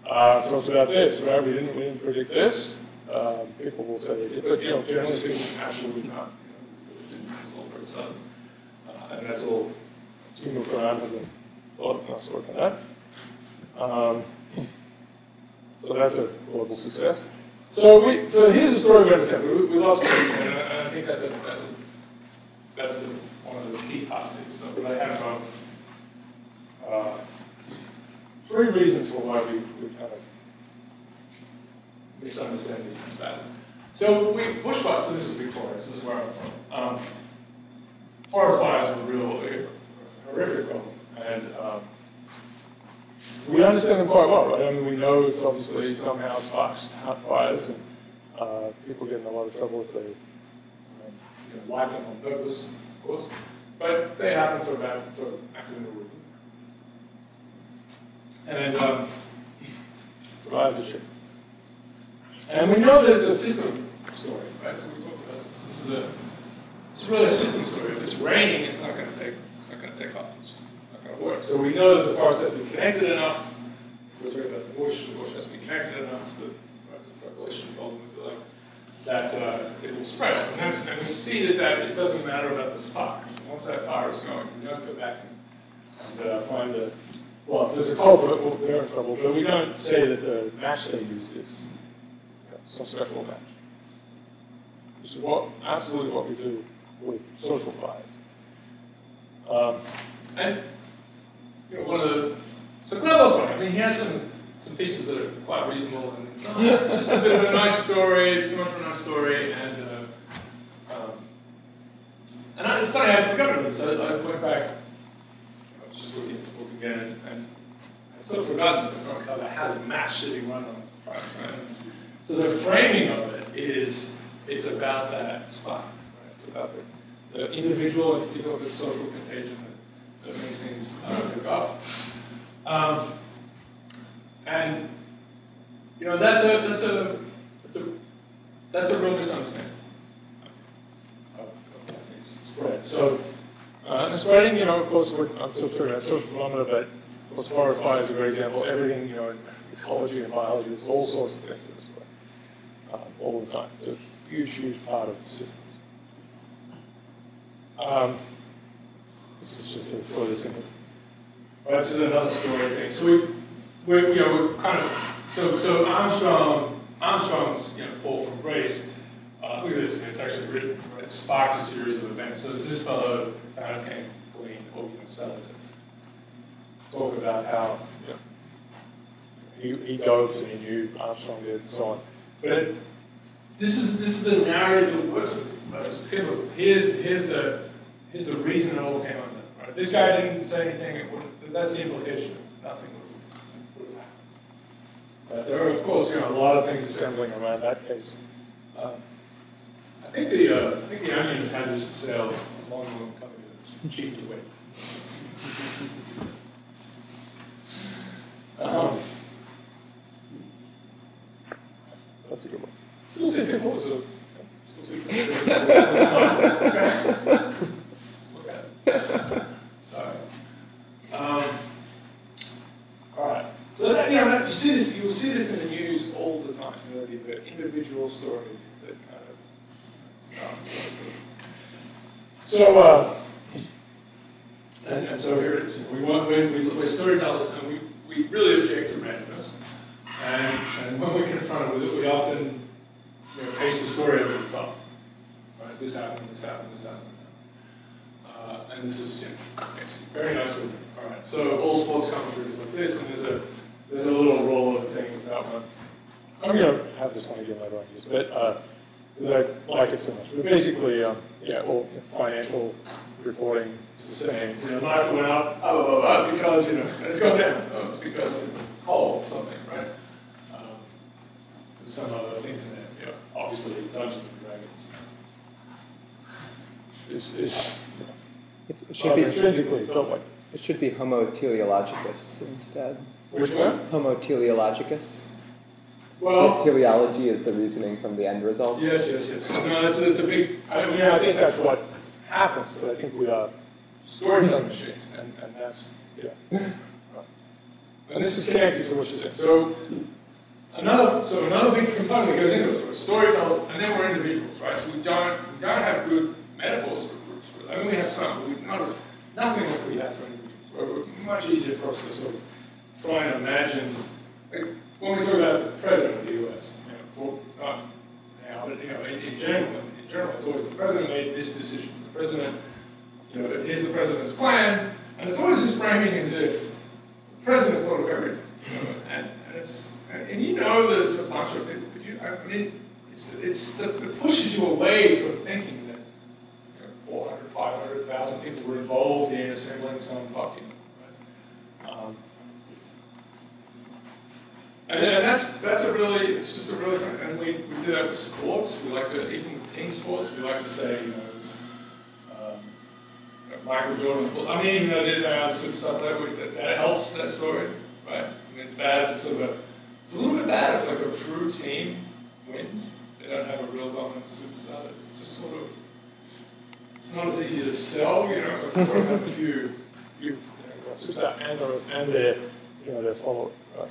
S1: Talked about this, right? We didn't predict this. People will say they did, but generally speaking, absolutely not. It didn't all very sudden. And that's all. Team of Quran has a lot of nice work on that. So that's a global success. So here's a story we understand. We love stories, and I think that's one of the key parts here. So I have 3 reasons for why we kind of misunderstand these things badly. So bushfires, so this is Victoria, this is where I'm from. Forest fires are a horrific problem, and we understand them quite well, right? I mean, we know it's obviously somehow sparks fires, and people get in a lot of trouble if they light them on purpose, of course. But they happen for accidental reasons. And fires are cheap. And we know that it's a system story, right? So we talked about this. It's really a system story. If it's raining, it's not going to take off. It's just not going to work. So we know that the forest has to be connected enough. We're talking about the bush has to be connected enough. The population problem, if you like, that it will spread. And we see that it doesn't matter about the spark. Once that fire is going, we don't go back and find the. Well, if there's a culprit, they're in trouble. But we don't say that the match they used is some special match. This is absolutely what we do with social fires. And one of the Glebel's funny. I mean, he has some pieces that are quite reasonable, and it's just a bit of a nice story. It's too much of a nice story, and it's funny. I forgot about this. I went back. I was just looking at the book again, and I sort of forgotten that the front cover has a match sitting right on it. Right? So the framing of it it's about that spark. Right? It's about the individual, in particular, the social contagion that makes things take off. And that's a real misunderstanding of how things spread. So and spreading, of course, I'm still talking about social phenomena, but of course, forest fire is a great example. Everything, in ecology and biology, there's all sorts of things that spread all the time. It's a huge, huge part of systems. This is just to throw this in here. Right, this is another story thing. So we're kind of so Armstrong's fall from grace. Look at this. It's actually written. Right? It sparked a series of events. So this fellow kind of came clean, or started to talk about how he doped and he knew Armstrong did and so on. But this is the narrative that works with him. Right? It's pivotal. Here's the reason it all came on. Right? If this guy didn't say anything, that's the implication. Nothing would have happened. There are, of course, a lot of things assembling around that case. I think the Onions had this for sale a long company that's cheap to wait. That's a good one. Still see people, so still see people. Okay. Sorry. All right. So that you'll see this in the news all the time. The individual stories that kind of. And so here it is. We're storytellers, and we really object to randomness. And when we're confronted with it, we often paste the story over the top. Right? This happened, this happened, this happened, this happened. And this is very nicely. All right. So all sports commentary is like this, and there's a little roll-over thing with that one. I'm going to have this one again later on, but because I like it so much. But basically, all financial reporting is the same. The market went up, because it's gone down. Oh, it's because coal or something, right? There's some other things in there. Obviously, Dungeons and Dragons
S2: It should be
S1: intrinsically built like this.
S2: It should be Homo teleologicus instead.
S1: Which one?
S2: Homo teleologicus.
S1: Well,
S2: teleology is the reasoning from the end result.
S1: Yes. No, it's a big. I think that's what happens, but I think we are storytelling machines, and that's And this is connected to what you're saying. So another big component that goes into it is we're storytellers, and then we're individuals, right? So we don't have good metaphors for groups. I mean, we have some, but nothing like we have for individuals. We're much easier for us to sort of try and imagine. when we talk about the president of the U.S., not now, but in general, it's always the president made this decision. The president, here's the president's plan, and it's always this framing as if the president thought of everything. And that it's a bunch of people, but it pushes you away from thinking that 400, 500,000 people were involved in assembling some document. Right? And it's just a really fun, and we do that with sports. We like to, even with team sports, we like to say, it's, Michael Jordan. They are the superstar player. That helps that story, right? It's bad. It's a little bit bad if like a true team wins. They don't have a real dominant superstar. It's just sort of, it's not as easy to sell, Or have a few superstar and their followers, right?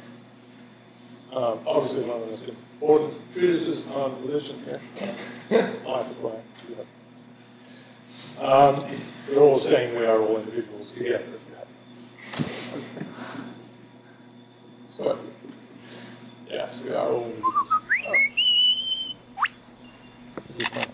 S1: Obviously, one of the most important treatises on religion here, Life of Brian. We're all saying we are all individuals together, if you have this. So, yes, we are all individuals. This is fun.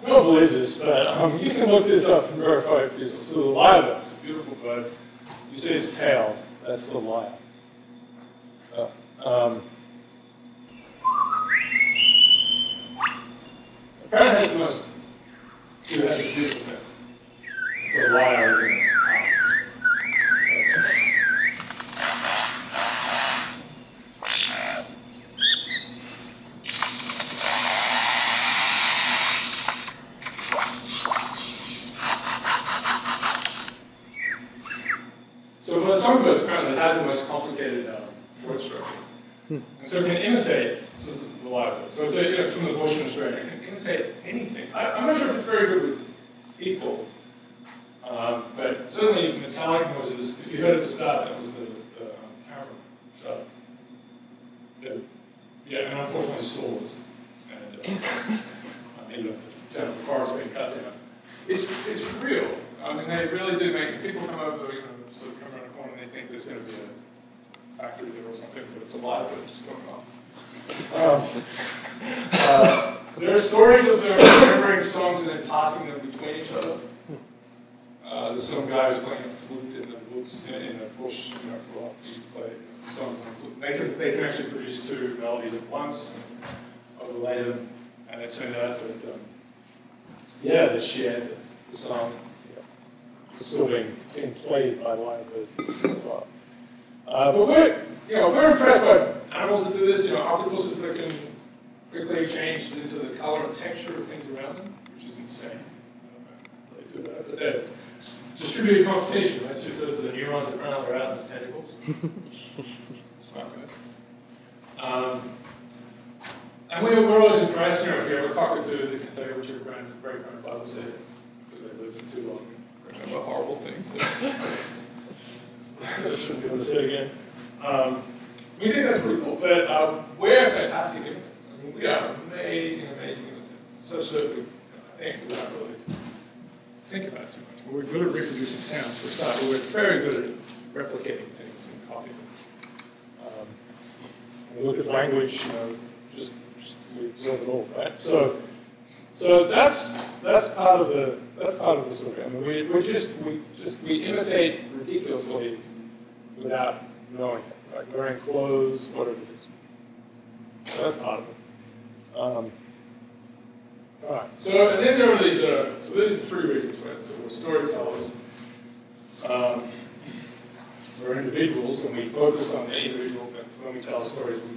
S1: No one believes this, but you can look this up and verify if you so the lyre, it's a beautiful bird. You see its tail, that's the lyre. The parrot has the most, see, that's a beautiful tail. It's a lyre, isn't it? So for the songbirds, apparently it has the most complicated throat structure. And so it can imitate, this is the live bird, so it's from the bush in Australia, it can imitate anything. I'm not sure if it's very good with people, but certainly metallic noises, if you heard at the start, that was the camera shot. Yeah, and unfortunately saws. And the sound of the forest being cut down. It's real. They really do make, people come over, sort of come around a corner and they think there's going to be a factory there or something, but it's a live bird just going off. There are stories of them remembering songs and then passing them between each other. There's some guy who's playing a flute in the woods, in the bush, for a while. He used to play songs on a flute. They can actually produce two melodies at once, and overlay them, and it turned out that, they shared the song. It's still being played by lyre birds. But we're impressed by animals that do this. Octopuses that can quickly change into the color and texture of things around them, which is insane. I don't know how they do that, but they have distributed computation, right? 2/3 of the neurons apparently are out in the tentacles. It's not good. And we're always impressed, if you have a cockatoo that can tell you what your great-grandfather said, because they lived for too long. Remember horrible things that I shouldn't be able to say again. We think that's pretty cool, but we're fantastic imitators. We are amazing imitators. Such that I think we don't really think about it too much. But we're good at reproducing sounds for a start, but we're very good at replicating things and copying them. We look at language, we absorb it all, right? So that's part of the story. We imitate ridiculously without knowing it, like wearing clothes, whatever it is. So that's part of it. All right. So and then there are these. So there's three reasons, right? So we're storytellers. We're individuals, and we focus on the individual. But when we tell stories, it's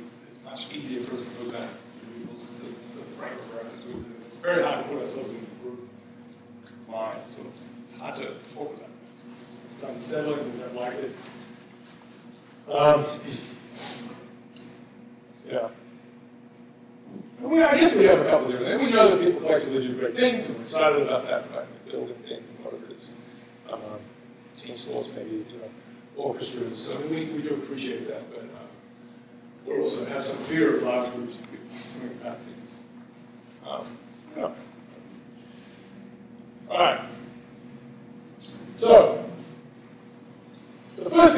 S1: much easier for us to do that. Individuals, it's the frame of reference. It's very hard to put ourselves in the group mind. Sort of, it's hard to talk about. It's unsettling. We don't like it. I guess we have a couple of different things. We know that people collectively do great things, and we're excited about that, right? Building things and whatever it is. team sports, maybe orchestras. So we do appreciate that, but we also have some fear of large groups of people doing bad things. Yeah. All right. So the first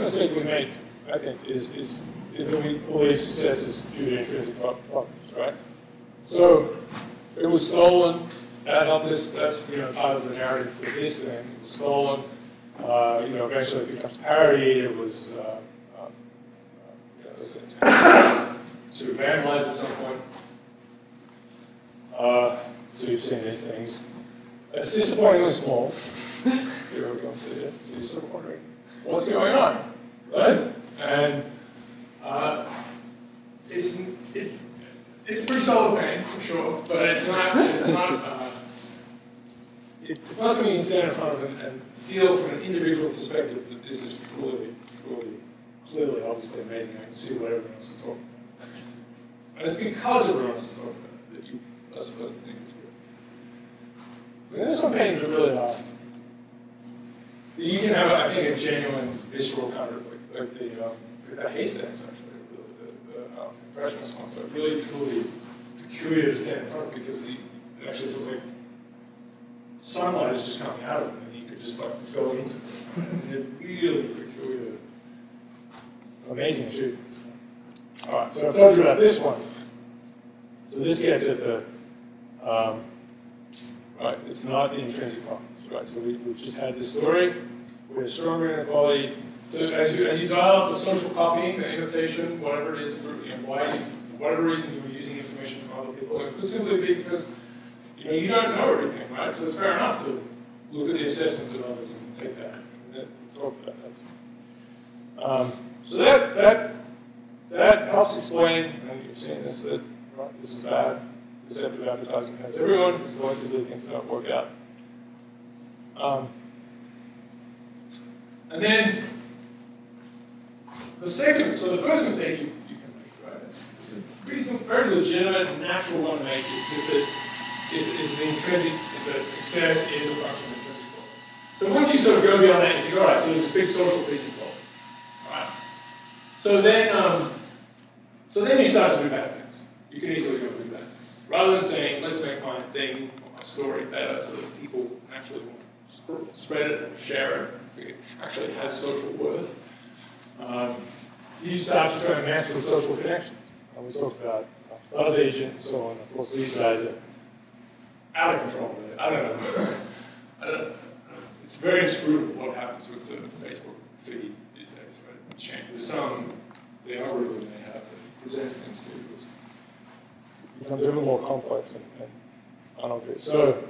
S1: mistake we make, I think, is that we believe success is due to intrinsic properties, right? So it was stolen. That's part of the narrative for this thing. It was stolen. Eventually it becomes parody. It was to vandalize at some point. So you've seen these things. It's disappointingly small. Here we go, see it. So you're sort of wondering what's going on, right? And it's pretty solid pain for sure, but it's not something you can stand in front of and feel from an individual perspective that this is truly, clearly, obviously amazing. I can see what everyone else is talking about. And it's because everyone else is talking about it that you are supposed to think it's good. There's some paintings that are really hard. You can have, I think, a genuine visceral kind of like the haystacks, actually, the impressionist ones are really, truly peculiar to stand in front of because it actually feels like sunlight is just coming out of them and you could just like go into them. And they're really peculiar, amazing achievements. All right, so I've told you about this one. So this gets at the, right, it's not the intrinsic properties, right? So we just had this story. We're stronger inequality. So as you dial up the social copying, the imitation, whatever it is, why, for whatever reason you were using information from other people, it could simply be because you don't know everything, right? So it's fair enough to look at the assessments of others and take that and talk about that. So that helps explain, and you've seen this, that right, this is bad. Deceptive advertising hurts everyone because collectively things don't work out. And then the first mistake you can make, right? It's a very legitimate and natural one to make is that success is a function of intrinsic quality. So once you sort of go beyond that, you think, all right, so there's a big social piece of quality, right? So then you start to do bad things. You can easily go do bad things. Rather than saying, let's make my thing or my story better so that people actually want to spread it or share it, it actually has social worth, you start to try and master the social connections. And we talked about buzz agent and so on. Of course, these guys are out of control with it. I don't know. It's very inscrutable what happens with the Facebook feed these days, right? There's the algorithm they have that presents things to you becomes even more complex and unobvious. So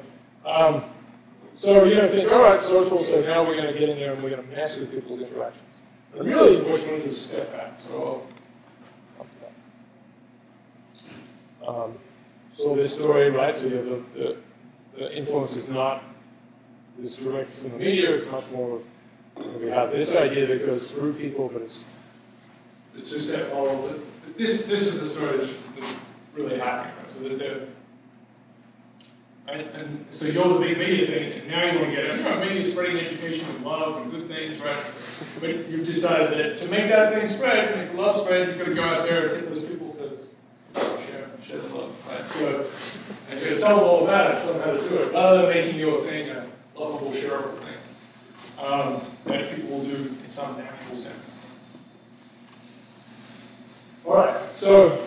S1: think, all right, social, so now we're going to get in there and we're going to mess with people's interactions. And really, what you want to do is step back. So I'll come to that. So this story, right, so you have the influence is not this direct from the media, it's much more of, we have this idea that goes through people, but it's the two-step model. This is the story that's really happening, right? So and so you're the big media thing, and now you want to get media spreading education and love and good things, right? But you've decided that to make that thing spread, make love spread, you've got to go out there and get those people to share the love, right? So, and you're going to tell them all about it, tell them how to do it, rather than making your thing a lovable, shareable thing that people will do in some natural sense. All right, so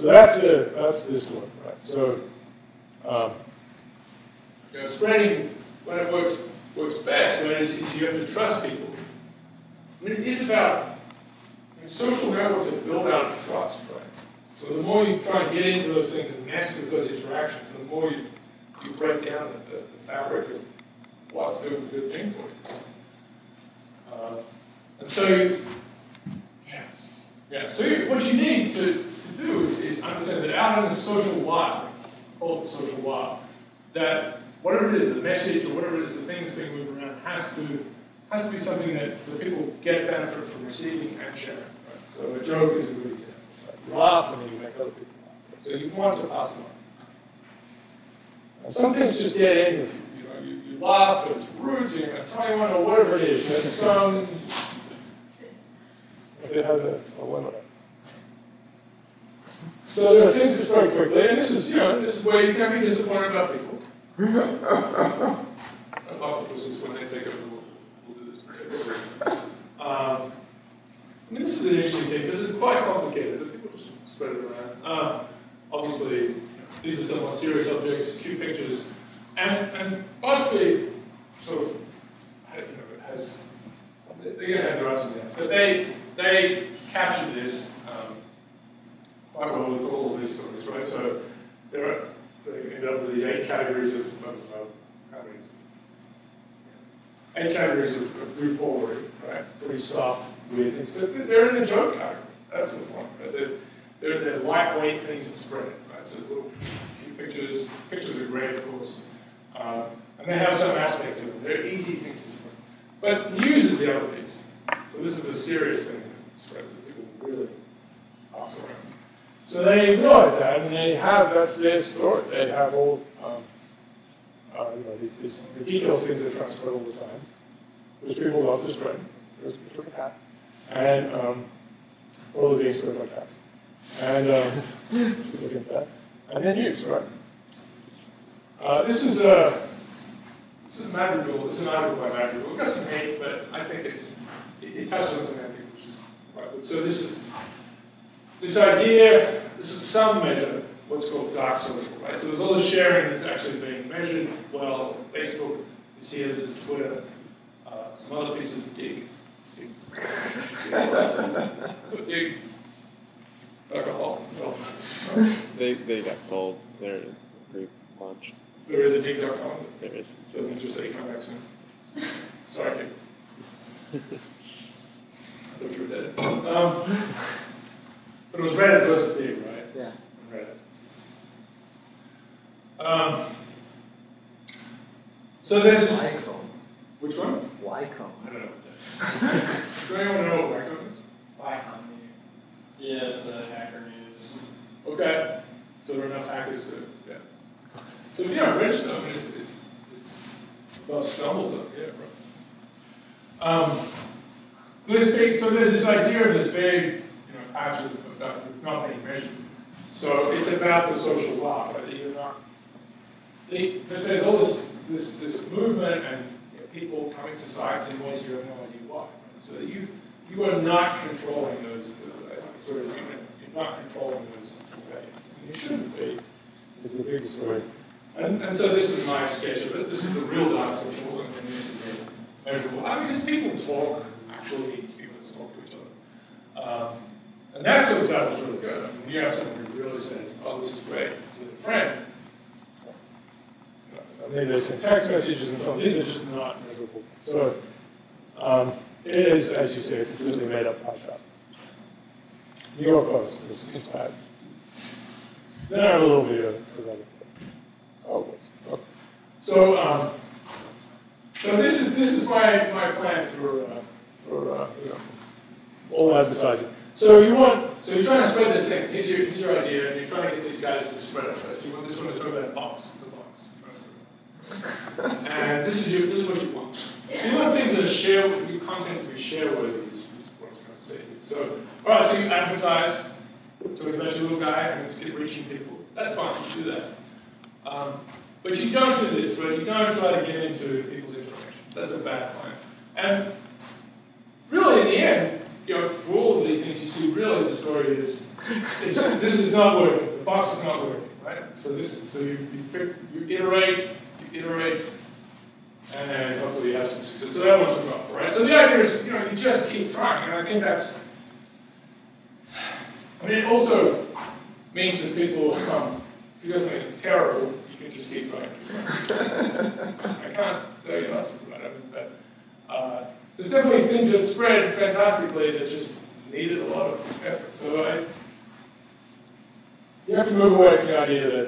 S1: that's this one, right? So spreading when it works best, when you have to trust people. I mean, it is about social networks that build out trust, right? So the more you try and get into those things and mess with those interactions, the more you break down the fabric of what's doing a good thing for you. And so what you need to do is understand that out in the social wire, called the social wire, that whatever it is, the message or whatever it is, the thing that's being moved around has to be something that the people get benefit from receiving and sharing. Right? So a joke is a good example. Right? You laugh and then you make other people laugh. Right? So you want to pass And some things just get in with you. You laugh, but it's rude, so you're going to tell anyone or whatever it is. But some, it has a limit. So there are things that spread quickly, and this is where you can be disappointed about people. Octopuses, when they take over the world, will do this. I mean, this is an interesting thing because it's quite complicated, but people just spread it around. Obviously, these are somewhat serious subjects, cute pictures, and BuzzFeed sort of, has, they're going to have their ups and downs, but they captured this quite well with all of these stories, right? So they end up with these 8 categories of goofballery, right? Pretty soft, weird things. But they're in the joke category. That's the point, right? They're lightweight things to spread, right? So little cute pictures. Pictures are great, of course. And they have some aspect to them. They're easy things to spread. But news is the other piece. So this is the serious thing that spreads that people really pass around. So they realize that, and that's their story. They have all, these ridiculous things that transfer all the time, which people love to spread. There's a picture of a cat, and all the things spread like cats. And look at that. And then news, right? This is Madrigal. This is an article by Madrigal. We've got some hate, but I think it touches on something I think which is quite good. So this is some measure what's called dark social, right? So there's all the sharing that's actually being measured. Well, Facebook is here, this is Twitter, some other pieces of dig alcohol.
S5: They got sold. They're relaunched.
S1: There is a dig.com.
S5: There is.
S1: It doesn't just say come back soon. Sorry, kid. I thought you were dead. But it was Reddit versus dig, right?
S2: Yeah.
S1: Reddit. So there's this. Which one?
S2: Lycom.
S1: I don't know what that is. Does anyone know what Lycom is?
S4: Lycom. Yeah, it's hacker news.
S1: Okay. So there are enough hackers to, yeah. So if you're not rich, though, I mean, it's well stumbled up, yeah, right. So there's this idea of this big, patch of not being measured. So it's about the social law, right? That you're not. There's all this movement and people coming to sites in ways you have no idea why. Right? So you are not controlling those. You're not controlling those values. You shouldn't be. It's the big story. And so this is my sketch of it. This is the real dark social, and this is the measurable. I mean, because people talk. Actually, humans talk to each other. And that sort of stuff is really good. I mean, when you have someone who really says, "Oh, this is great," to their friend. I mean, there's some text messages and so on. These are just not measurable things. So it is, as you say, a completely made up pie chart. New York Post, it's bad. Then I have a little video because I okay. So this is my plan for all advertising. So you're trying to spread this thing. Here's your idea, and you're trying to get these guys to spread it first. You want this one to talk about a box. It's a box. And this is what you want. You want things that are shareworthy, content to be shareworthy is what I'm trying to say here. So, all right, so you advertise, talking about your little guy, and it's reaching people. That's fine, you do that. But you don't do this, right? You don't try to get into people's interactions. That's a bad plan. And really, in the end, for all of these things, you see really the story is, this is not working. The box is not working, right? So you iterate, and hopefully you have some success. So that one took off, right? So the idea is, you just keep trying, and I think that's. I mean, it also means that people, if you got something terrible, you can just keep trying. I can't tell you not to, right? I mean, but there's definitely things that spread fantastically that just needed a lot of effort. So you have to move away from the idea that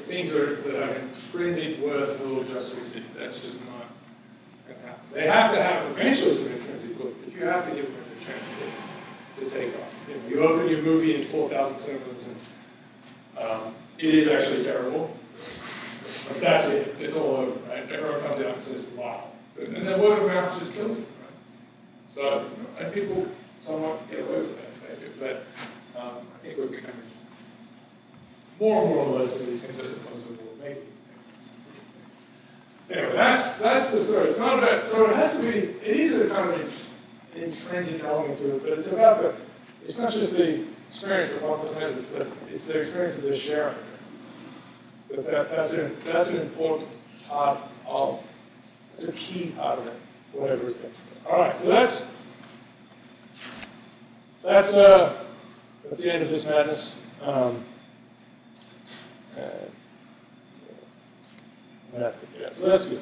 S1: things that have intrinsic worth will just succeed. That's just not going to happen. They have to have eventually some intrinsic worth, but you have to give them a chance to take off. You open your movie in 4,000 cinemas, and it is actually terrible. But that's it. It's all over, right? Everyone comes out and says, wow. And then word of mouth just kills it, right? So, and people somewhat get away with that, maybe. But I think we're becoming more and more alert to these things as opposed to more maybe. Anyway, that's the story. It's not about, so it has to be, it is a kind of an intrinsic element to it, but it's about the, it's not just the experience that one person has, it's the experience that they're sharing. But that's an important part of, it's a key part of it, whatever it's been. All right, so that's the end of this madness. That's it. Yeah, so that's good.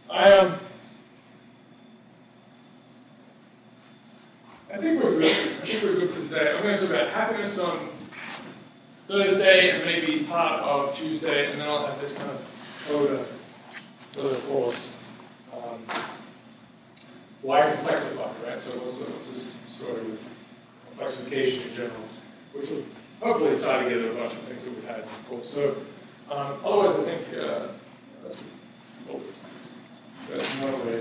S1: I think we're good. I think we're good for today. I'm going to talk about happiness on Thursday and maybe part of Tuesday, and then I'll have this kind of further course. Why complexify, right? So what's this story with complexification in general, which will hopefully tie together a bunch of things that we've had in the course. So otherwise, I think that's another way.